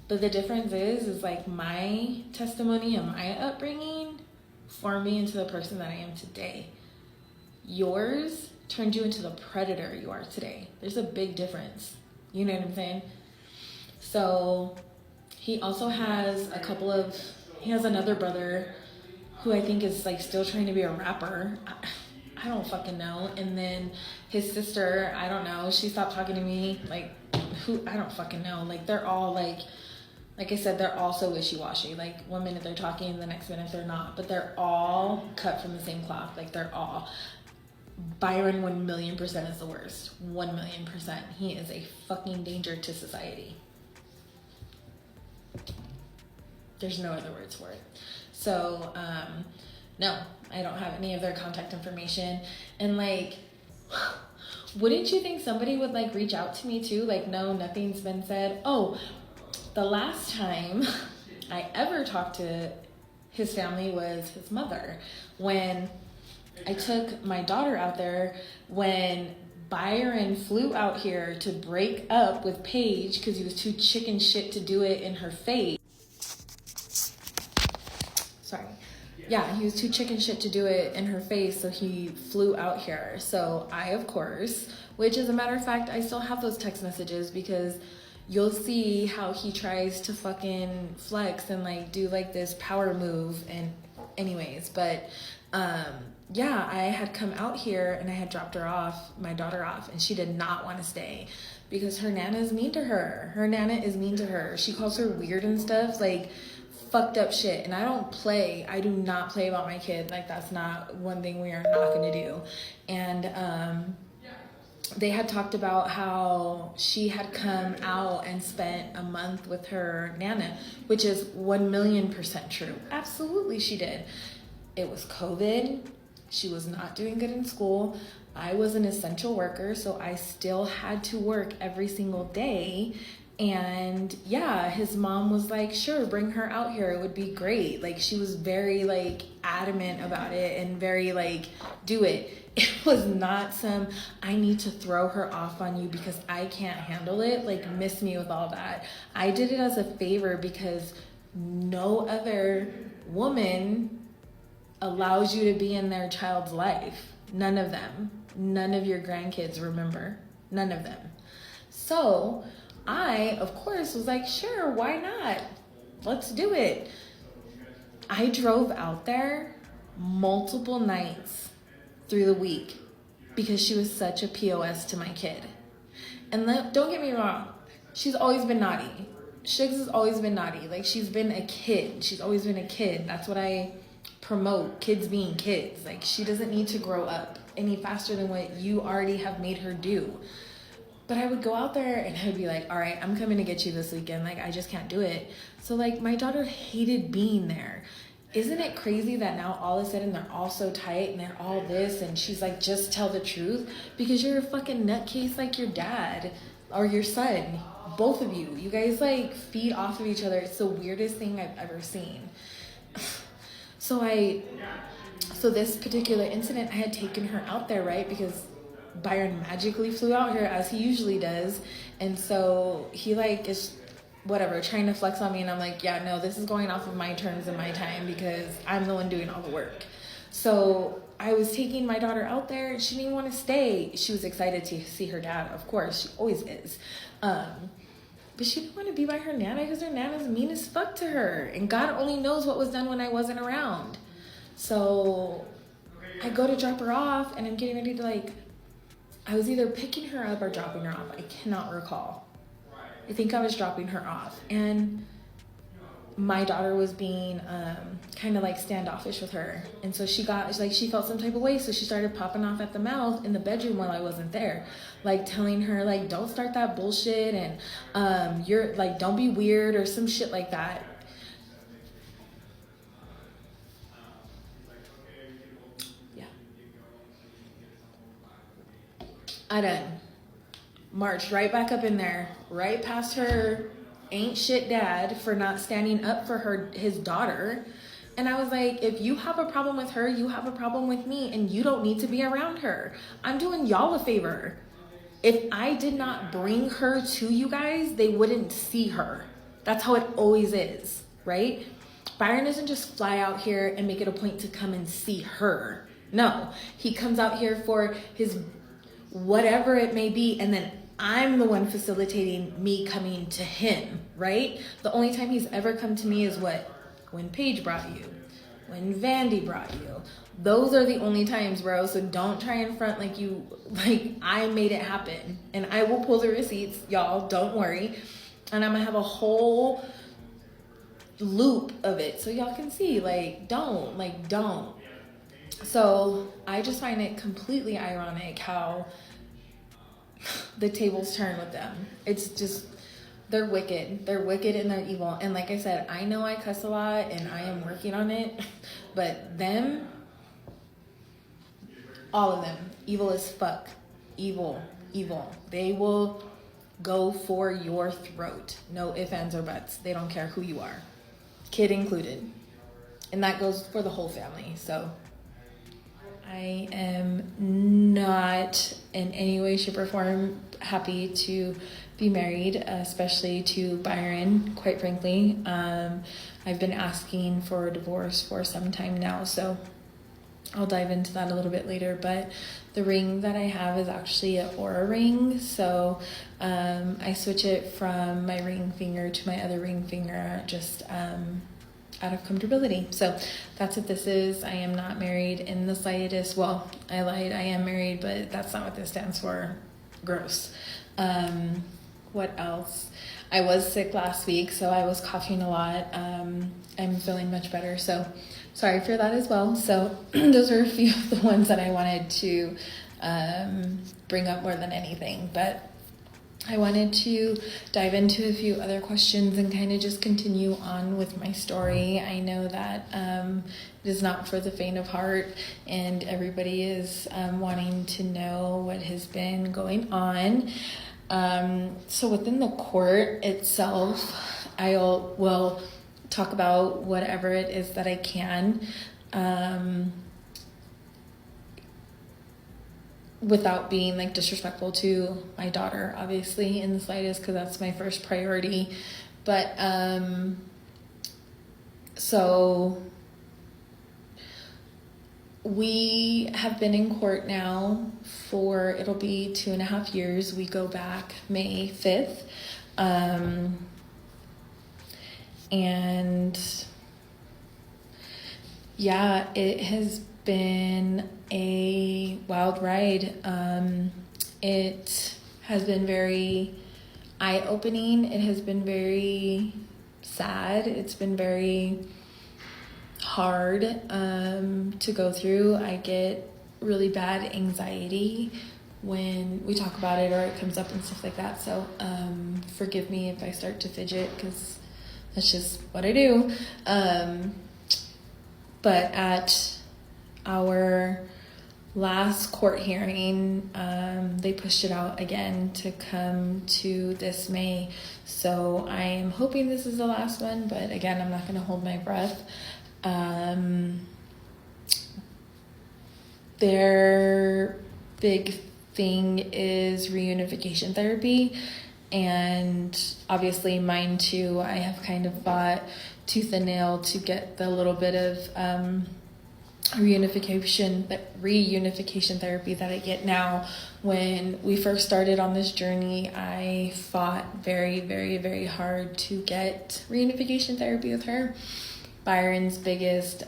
But the difference is like my testimony and my upbringing formed me into the person that I am today. Yours turned you into the predator you are today. There's a big difference. You know what I'm saying? So he also has he has another brother who I think is like still trying to be a rapper. I don't fucking know. And then his sister, I don't know. She stopped talking to me. Like, I don't fucking know. Like, they're all like I said, they're all so wishy-washy. Like, one minute they're talking, the next minute they're not. But they're all cut from the same cloth. Like, they're all. Byron 1,000,000% is the worst. 1,000,000%. He is a fucking danger to society. There's no other words for it. So, no, I don't have any of their contact information. And, like, wouldn't you think somebody would, like, reach out to me, too? Like, no, nothing's been said. Oh, the last time I ever talked to his family was his mother. When I took my daughter out there, when Byron flew out here to break up with Paige because he was too chicken shit to do it in her face. Sorry. Yeah, he was too chicken shit to do it in her face, so he flew out here. So I, of course, which as a matter of fact, I still have those text messages because you'll see how he tries to fucking flex and like do like this power move. And anyways, but yeah, I had come out here and I had dropped my daughter off, and she did not want to stay because her nana is mean to her. Her nana is mean to her. She calls her weird and stuff, like fucked up shit. And I do not play about my kid. Like, that's not one thing we are not going to do. And they had talked about how she had come out and spent a month with her Nana, which is 1,000,000% true. Absolutely, she did. It was COVID. She was not doing good in school. I was an essential worker, so I still had to work every single day. And yeah, his mom was like, sure, bring her out here. It would be great. Like, she was very like adamant about it and very like, do it. It was not some, I need to throw her off on you because I can't handle it. Like, miss me with all that. I did it as a favor because no other woman allows you to be in their child's life. None of them. None of your grandkids, remember. None of them. So I, of course, was like, sure, why not? Let's do it. I drove out there multiple nights through the week because she was such a POS to my kid. And don't get me wrong, she's always been naughty. Shigs has always been naughty. Like, she's been a kid. She's always been a kid. That's what I promote, kids being kids. Like, she doesn't need to grow up any faster than what you already have made her do. But I would go out there and I would be like, all right, I'm coming to get you this weekend. Like, I just can't do it. So like, my daughter hated being there. Isn't it crazy that now all of a sudden they're all so tight and they're all this, and she's like, just tell the truth? Because you're a fucking nutcase like your dad or your son. Both of you. You guys like feed off of each other. It's the weirdest thing I've ever seen. So this particular incident, I had taken her out there, right? Because Byron magically flew out here as he usually does. And so he like is whatever, trying to flex on me. And I'm like, yeah, no, this is going off of my terms and my time because I'm the one doing all the work. So I was taking my daughter out there. She didn't even want to stay. She was excited to see her dad. Of course, she always is. But she didn't want to be by her Nana because her Nana's mean as fuck to her. And God only knows what was done when I wasn't around. So I go to drop her off and I'm getting ready to like, I was either picking her up or dropping her off. I cannot recall. I think I was dropping her off. And my daughter was being kind of like standoffish with her. And so she felt some type of way. So she started popping off at the mouth in the bedroom while I wasn't there. Like telling her like, don't start that bullshit. And you're like, don't be weird or some shit like that. Yeah. I done marched right back up in there, right past her ain't shit dad for not standing up for his daughter. And I was like, if you have a problem with her, you have a problem with me, and you don't need to be around her. I'm doing y'all a favor. If I did not bring her to you guys, they wouldn't see her. That's how it always is, right? Byron doesn't just fly out here and make it a point to come and see her. No, he comes out here for his whatever it may be, and then I'm the one facilitating me coming to him, right? The only time he's ever come to me is what? When Paige brought you, when Vandy brought you. Those are the only times, bro. So don't try and front like I made it happen. And I will pull the receipts, y'all, don't worry. And I'm gonna have a whole loop of it so y'all can see, don't. So I just find it completely ironic how the tables turn with them. It's just, they're wicked. They're wicked and they're evil. And like I said, I know I cuss a lot and I am working on it, but them, all of them, evil as fuck. Evil. They will go for your throat. No ifs, ands, or buts. They don't care who you are. Kid included. And that goes for the whole family. So I am not in any way, shape, or form happy to be married, especially to Byron, quite frankly. I've been asking for a divorce for some time now, so I'll dive into that a little bit later. But the ring that I have is actually an aura ring, so I switch it from my ring finger to my other ring finger, just out of comfortability. So that's what this is. I am not married in the slightest. Well, I lied. I am married, but that's not what this stands for. Gross. What else? I was sick last week, so I was coughing a lot. I'm feeling much better, so sorry for that as well. So those are a few of the ones that I wanted to bring up more than anything. But I wanted to dive into a few other questions and kind of just continue on with my story. I know that it is not for the faint of heart, and everybody is wanting to know what has been going on. So within the court itself, I will talk about whatever it is that I can. Without being like disrespectful to my daughter, obviously, in the slightest, because that's my first priority. But so we have been in court now for, it'll be 2.5 years. We go back May 5th. And yeah, it has been a wild ride. It has been very eye-opening. It has been very sad. It's been very hard to go through. I get really bad anxiety when we talk about it or it comes up and stuff like that. So forgive me if I start to fidget, because that's just what I do. But at our last court hearing, they pushed it out again to come to this May. So I am hoping this is the last one, but again, I'm not going to hold my breath. Their big thing is reunification therapy, and obviously mine too. I have kind of fought tooth and nail to get the little bit of reunification therapy that I get now. When we first started on this journey, I fought very, very, very hard to get reunification therapy with her. Byron's biggest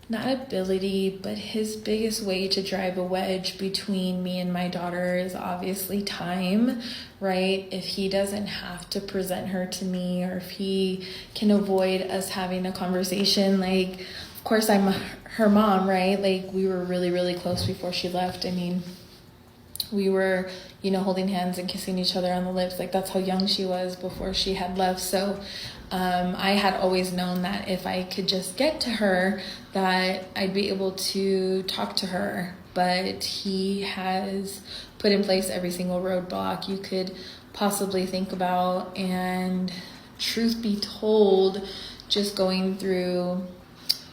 not ability, but his biggest way to drive a wedge between me and my daughter is obviously time, right? If he doesn't have to present her to me, or if he can avoid us having a conversation, like, of course I'm her mom, right? Like, we were really, really close before she left. I mean, we were, holding hands and kissing each other on the lips. Like, that's how young she was before she had left. So I had always known that if I could just get to her, that I'd be able to talk to her. But he has put in place every single roadblock you could possibly think about. And truth be told, just going through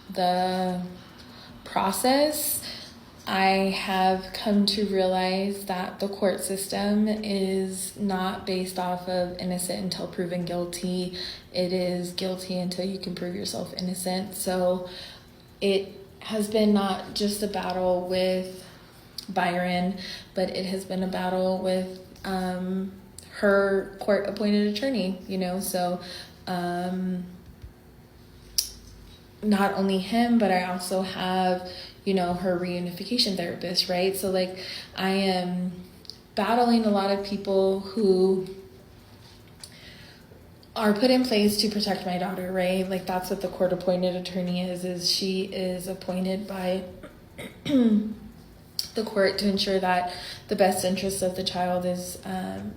the process, I have come to realize that the court system is not based off of innocent until proven guilty. It is guilty until you can prove yourself innocent. So it has been not just a battle with Byron, but it has been a battle with her court-appointed attorney, So not only him, but I also have her reunification therapist, right? So like, I am battling a lot of people who are put in place to protect my daughter, right? Like, that's what the court appointed attorney is she is appointed by the court to ensure that the best interests of the child is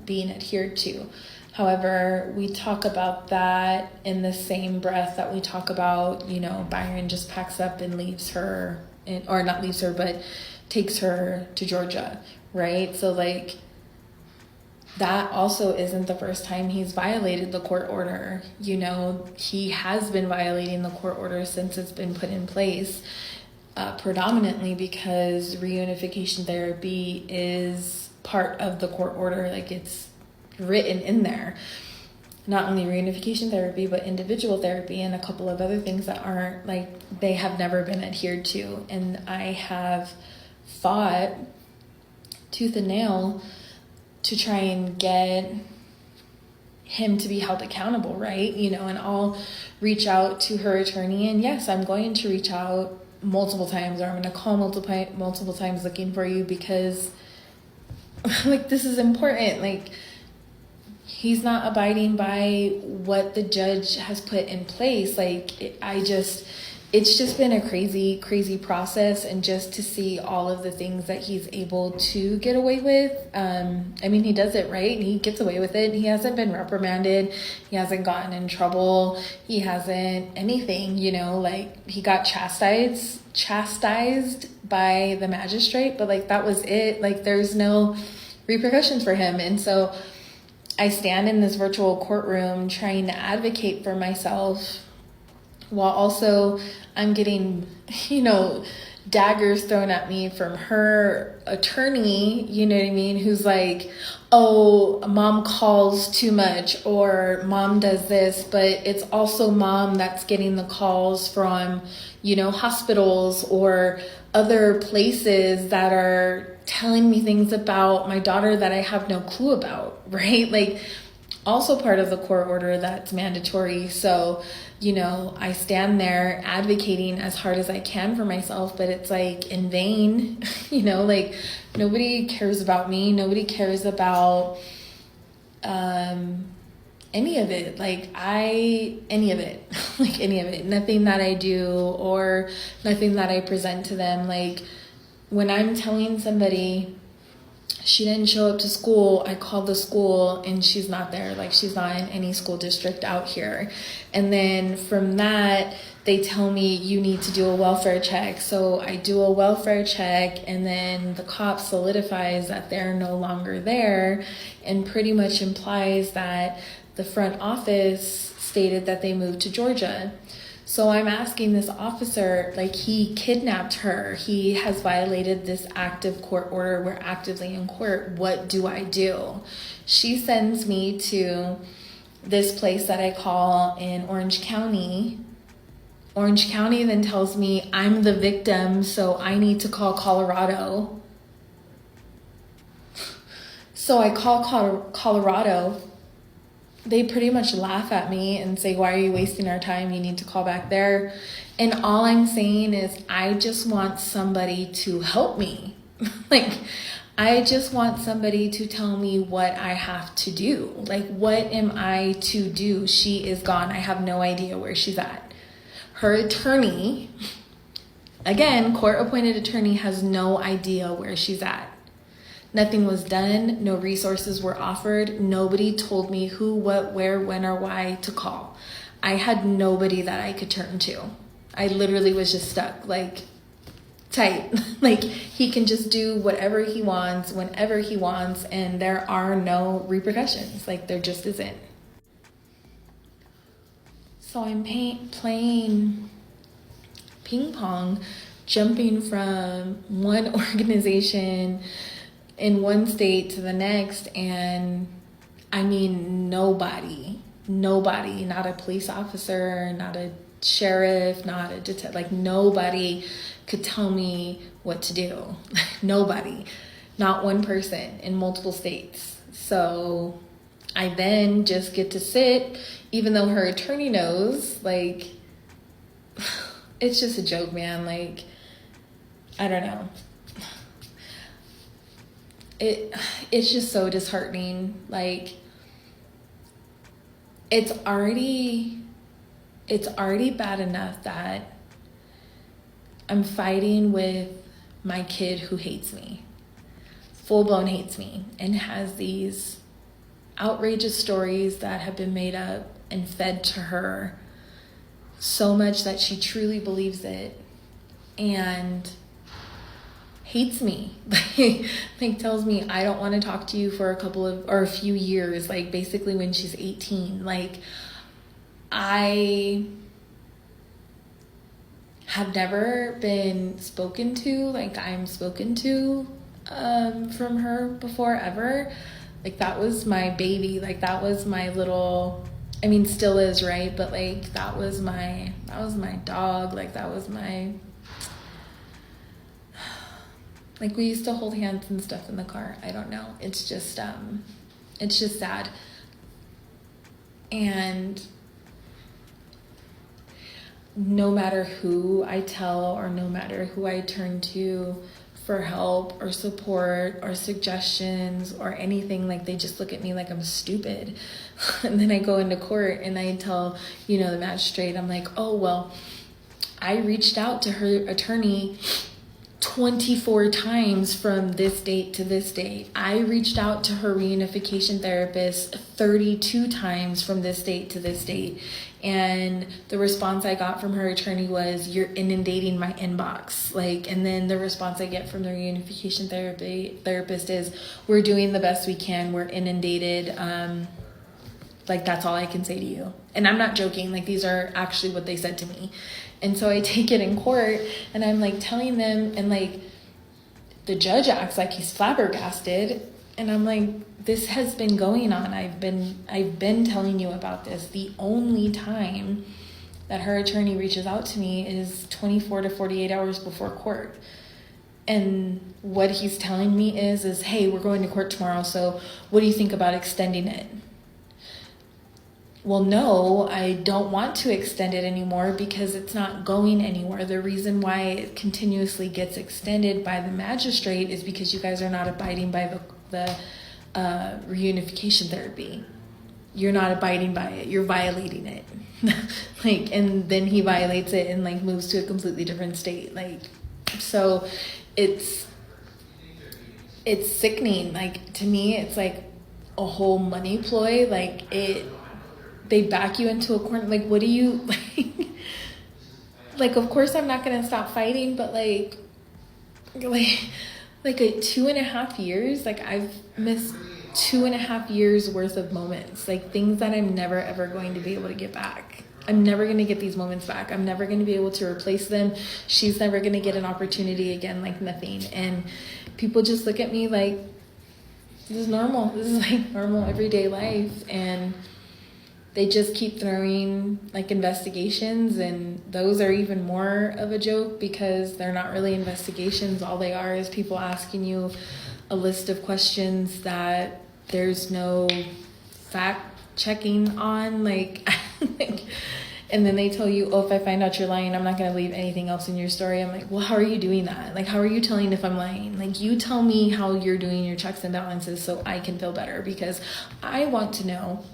being adhered to. However, we talk about that in the same breath that we talk about, Byron just packs up and leaves her, or not leaves her, but takes her to Georgia, right? So like, that also isn't the first time he's violated the court order. He has been violating the court order since it's been put in place, predominantly because reunification therapy is part of the court order. Like, it's written in there. Not only reunification therapy, but individual therapy and a couple of other things that aren't, like, they have never been adhered to. And I have fought tooth and nail to try and get him to be held accountable, right? And I'll reach out to her attorney, and yes, I'm going to reach out multiple times, or I'm going to call multiple times looking for you, because like, this is important. Like, he's not abiding by what the judge has put in place. Like, it's just been a crazy, crazy process. And just to see all of the things that he's able to get away with. I mean, he does it right. He gets away with it. He hasn't been reprimanded. He hasn't gotten in trouble. He hasn't anything, you know, like he got chastised by the magistrate, but like that was it. Like there's no repercussions for him. And so I stand in this virtual courtroom trying to advocate for myself, while also I'm getting, you know, daggers thrown at me from her attorney, you know what I mean, who's like, oh, mom calls too much, or mom does this, but it's also mom that's getting the calls from, you know, hospitals or other places that are telling me things about my daughter that I have no clue about, right? Like, also part of the court order that's mandatory. So, you know, I stand there advocating as hard as I can for myself, but it's like in vain, you know, like nobody cares about me. Nobody cares about any of it. Any of it. Nothing that I do or nothing that I present to them. Like when I'm telling somebody she didn't show up to school, I called the school and she's not there. Like she's not in any school district out here. And then from that, they tell me you need to do a welfare check. So I do a welfare check and then the cop solidifies that they're no longer there and pretty much implies that the front office stated that they moved to Georgia. So I'm asking this officer, like he kidnapped her. He has violated this active court order. We're actively in court. What do I do? She sends me to this place that I call in Orange County. Orange County then tells me I'm the victim, so I need to call Colorado. So I call Colorado. They pretty much laugh at me and say, why are you wasting our time? You need to call back there. And all I'm saying is, I just want somebody to help me. Like, I just want somebody to tell me what I have to do. Like, what am I to do? She is gone. I have no idea where she's at. Her attorney, again, court-appointed attorney, has no idea where she's at. Nothing was done. No resources were offered. Nobody told me who, what, where, when, or why to call. I had nobody that I could turn to. I literally was just stuck, like, tight. Like, he can just do whatever he wants, whenever he wants, and there are no repercussions. Like, there just isn't. So I'm playing ping pong, jumping from one organization in one state to the next, and I mean nobody, not a police officer, not a sheriff, not a detective, like nobody could tell me what to do. Nobody, not one person in multiple states. So I then just get to sit, even though her attorney knows, like, it's just a joke, man. Like, I don't know. It's just so disheartening. Like, it's already bad enough that I'm fighting with my kid who hates me, full-blown hates me, and has these outrageous stories that have been made up and fed to her so much that she truly believes it and hates me. Like tells me I don't want to talk to you for a few years, like basically when she's 18. Like, I have never been spoken to like I'm spoken to from her before, ever. Like, that was my baby. Like, that was my little, I mean, still is, right? But like, that was my dog. Like, that was my, like, we used to hold hands and stuff in the car. I don't know. It's just sad. And no matter who I tell or no matter who I turn to for help or support or suggestions or anything, like, they just look at me like I'm stupid. And then I go into court and I tell, the magistrate, I'm like, oh, well, I reached out to her attorney 24 times from this date to this date. I reached out to her reunification therapist 32 times from this date to this date. And the response I got from her attorney was, "You're inundating my inbox." Like, and then the response I get from the reunification therapist is, "We're doing the best we can. We're inundated. Like, that's all I can say to you." And I'm not joking. Like, these are actually what they said to me. And so I take it in court and I'm like telling them, and like the judge acts like he's flabbergasted. And I'm like, this has been going on. I've been telling you about this. The only time that her attorney reaches out to me is 24 to 48 hours before court. And what he's telling me is, "Hey, we're going to court tomorrow, so what do you think about extending it?" Well, no, I don't want to extend it anymore because it's not going anywhere. The reason why it continuously gets extended by the magistrate is because you guys are not abiding by the reunification therapy. You're not abiding by it. You're violating it. Like, and then he violates it and like moves to a completely different state. Like, so it's sickening. Like, to me, it's like a whole money ploy. Like, they back you into a corner. Like, what do you like, of course I'm not going to stop fighting, but like a 2.5 years, like I've missed 2.5 years worth of moments, like things that I'm never ever going to be able to get back. I'm never going to get these moments back. I'm never going to be able to replace them. She's never going to get an opportunity again, like nothing. And people just look at me like, this is normal. This is like normal everyday life. And they just keep throwing like investigations, and those are even more of a joke because they're not really investigations. All they are is people asking you a list of questions that there's no fact checking on, like, and then they tell you, "Oh, if I find out you're lying, I'm not going to leave anything else in your story." I'm like, well, how are you doing that? Like, how are you telling if I'm lying? Like, you tell me how you're doing your checks and balances so I can feel better, because I want to know.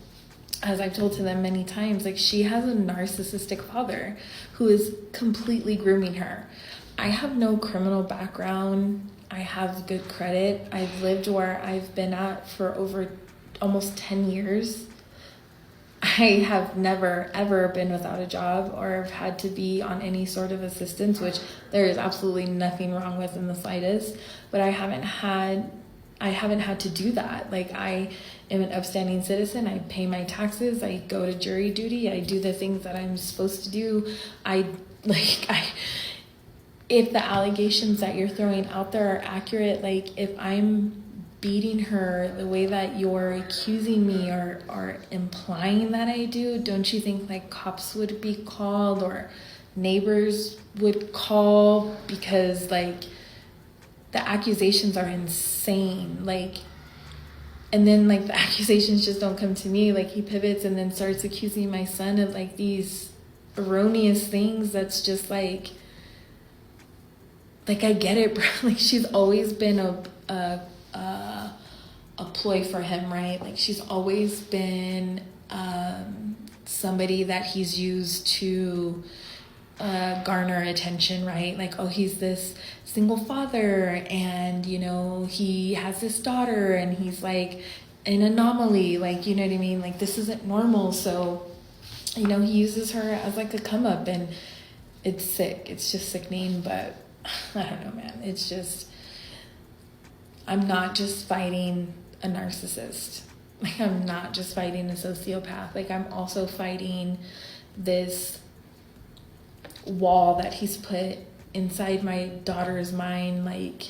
As I've told to them many times, like, she has a narcissistic father who is completely grooming her. I have no criminal background. I have good credit. I've lived where I've been at for over almost 10 years. I have never, ever been without a job or have had to be on any sort of assistance, which there is absolutely nothing wrong with in the slightest. But I haven't had to do that. Like, I am an upstanding citizen. I pay my taxes. I go to jury duty. I do the things that I'm supposed to do. If the allegations that you're throwing out there are accurate, like if I'm beating her the way that you're accusing me or implying that I do, don't you think like cops would be called or neighbors would call? Because like the accusations are insane. Like, and then like the accusations just don't come to me. Like, he pivots and then starts accusing my son of like these erroneous things. That's just like I get it, bro. Like, she's always been a ploy for him, right? Like, she's always been somebody that he's used to garner attention, right? Like, oh, he's this single father, and you know, he has this daughter, and he's like an anomaly, like, you know what I mean? Like, this isn't normal. So, you know, he uses her as like a come up, and it's sick. It's just sickening. But I don't know, man. It's just, I'm not just fighting a narcissist. Like, I'm not just fighting a sociopath. Like, I'm also fighting this wall that he's put inside my daughter's mind. Like,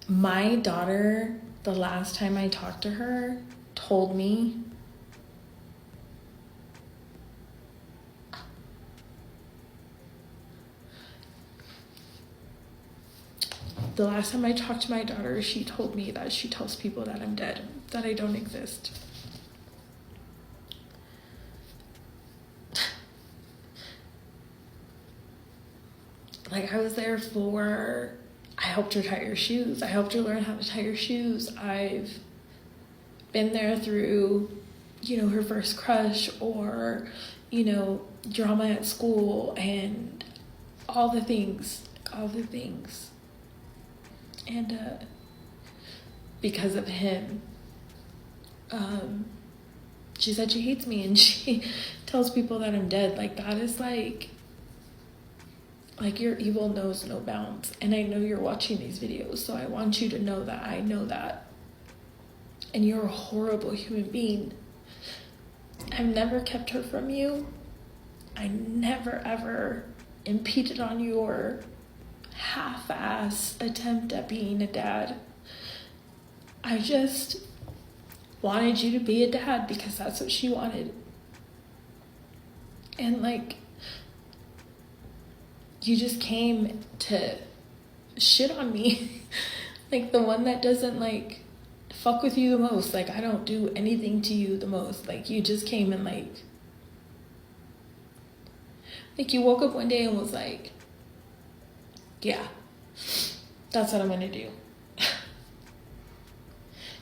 my daughter, the last time I talked to her, told me she told me that she tells people that I'm dead, that I don't exist. Like, I was there I helped her tie her shoes. I helped her learn how to tie her shoes. I've been there through, you know, her first crush, or, you know, drama at school and all the things. And because of him, she said she hates me, and she tells people that I'm dead. Like, that is like your evil knows no bounds. And I know you're watching these videos, so I want you to know that I know that. And you're a horrible human being. I've never kept her from you. I never ever impeded on your half-ass attempt at being a dad. I just wanted you to be a dad because that's what she wanted. And like, you just came to shit on me. Like, the one that doesn't like fuck with you the most. Like, I don't do anything to you the most. Like, you just came and like you woke up one day and was like, yeah, that's what I'm gonna do.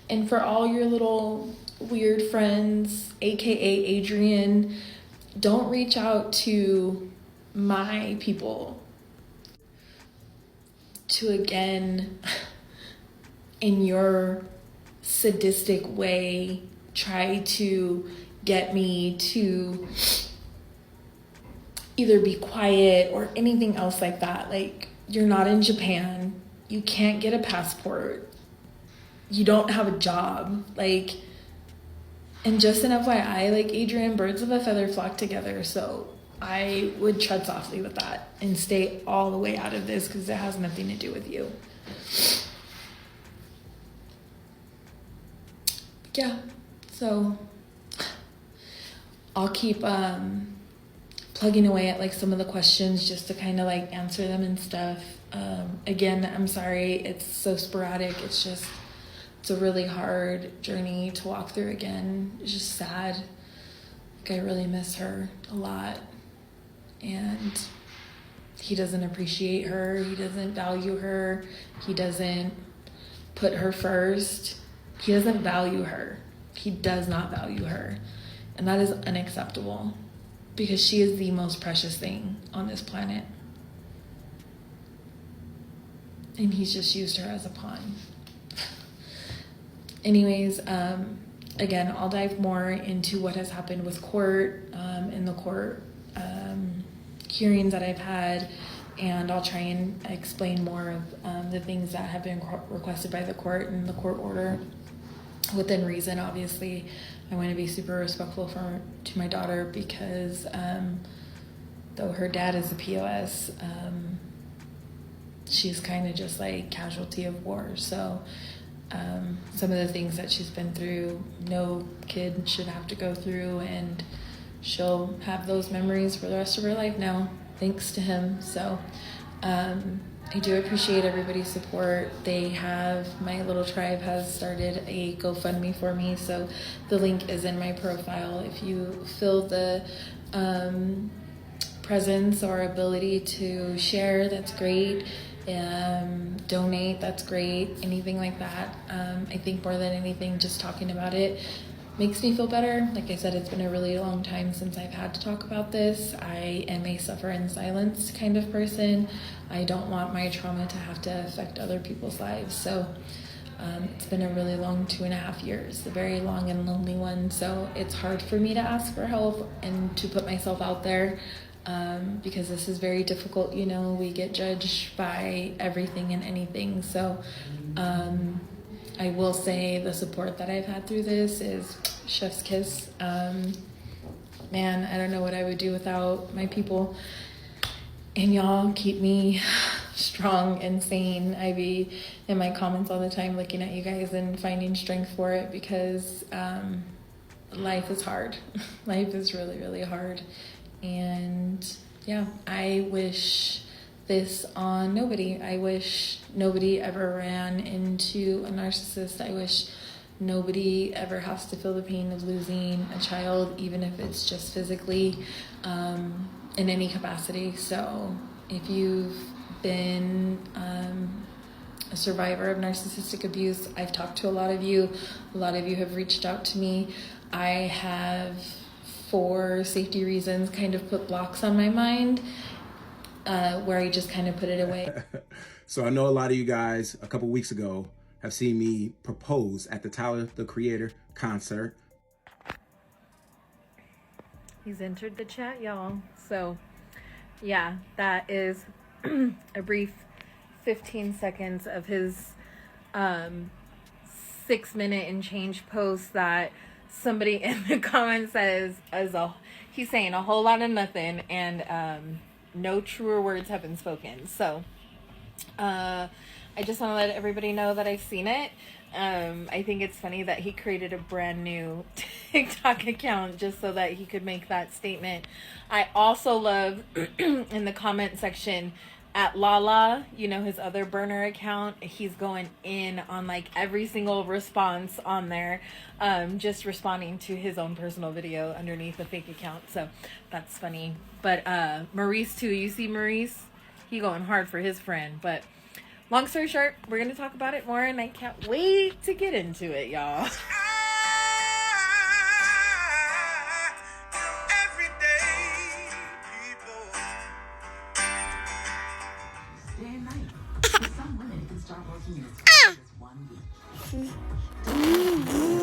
And for all your little weird friends, aka Adrian, don't reach out to my people to, again, in your sadistic way, try to get me to either be quiet or anything else like that. Like, you're not in Japan. You can't get a passport. You don't have a job. Like, and just an FYI, like, Adrian, birds of a feather flock together. So I would tread softly with that and stay all the way out of this, because it has nothing to do with you. Yeah, so I'll keep plugging away at like some of the questions just to kind of like answer them and stuff. Again, I'm sorry, it's so sporadic. It's a really hard journey to walk through again. It's just sad. Like, I really miss her a lot. And he doesn't appreciate her. He doesn't value her. He doesn't put her first. He doesn't value her. He does not value her. And that is unacceptable, because she is the most precious thing on this planet. And he's just used her as a pawn. Anyways, again, I'll dive more into what has happened with court, in the court hearings that I've had, and I'll try and explain more of the things that have been requested by the court and the court order within reason. Obviously, I want to be super respectful to my daughter, because though her dad is a POS, she's kind of just like casualty of war. So some of the things that she's been through, no kid should have to go through, and she'll have those memories for the rest of her life now, thanks to him. So I do appreciate everybody's support. My little tribe has started a GoFundMe for me, so the link is in my profile. If you feel the presence or ability to share, that's great. Donate, that's great. Anything like that. I think more than anything, just talking about it makes me feel better. Like I said, it's been a really long time since I've had to talk about this. I am a suffer in silence kind of person. I don't want my trauma to have to affect other people's lives. So it's been a really long 2.5 years, a very long and lonely one. So it's hard for me to ask for help and to put myself out there, because this is very difficult. You know, we get judged by everything and anything. So I will say the support that I've had through this is chef's kiss. Man, I don't know what I would do without my people. And y'all keep me strong and sane. I be in my comments all the time looking at you guys and finding strength for it, because life is hard. Life is really, really hard. And yeah, I wish this on nobody. I wish nobody ever ran into a narcissist. I wish nobody ever has to feel the pain of losing a child, even if it's just physically, in any capacity. So if you've been a survivor of narcissistic abuse, I've talked to a lot of you. A lot of you have reached out to me. I have for safety reasons, kind of put blocks on my mind, where I just kind of put it away. So I know a lot of you guys a couple weeks ago have seen me propose at the Tyler, the Creator concert. He's entered the chat, y'all. So yeah, that is a brief 15 seconds of his 6-minute and change post that somebody in the comments says he's saying a whole lot of nothing, and no truer words have been spoken. So I just want to let everybody know that I've seen it. I think it's funny that he created a brand new TikTok account just so that he could make that statement. I also love in the comment section at Lala, you know, his other burner account, he's going in on like every single response on there, just responding to his own personal video underneath a fake account. So that's funny. But Maurice too, you see Maurice, he going hard for his friend. But long story short, we're gonna talk about it more, and I can't wait to get into it, y'all. Some women can start working in a just 1 week.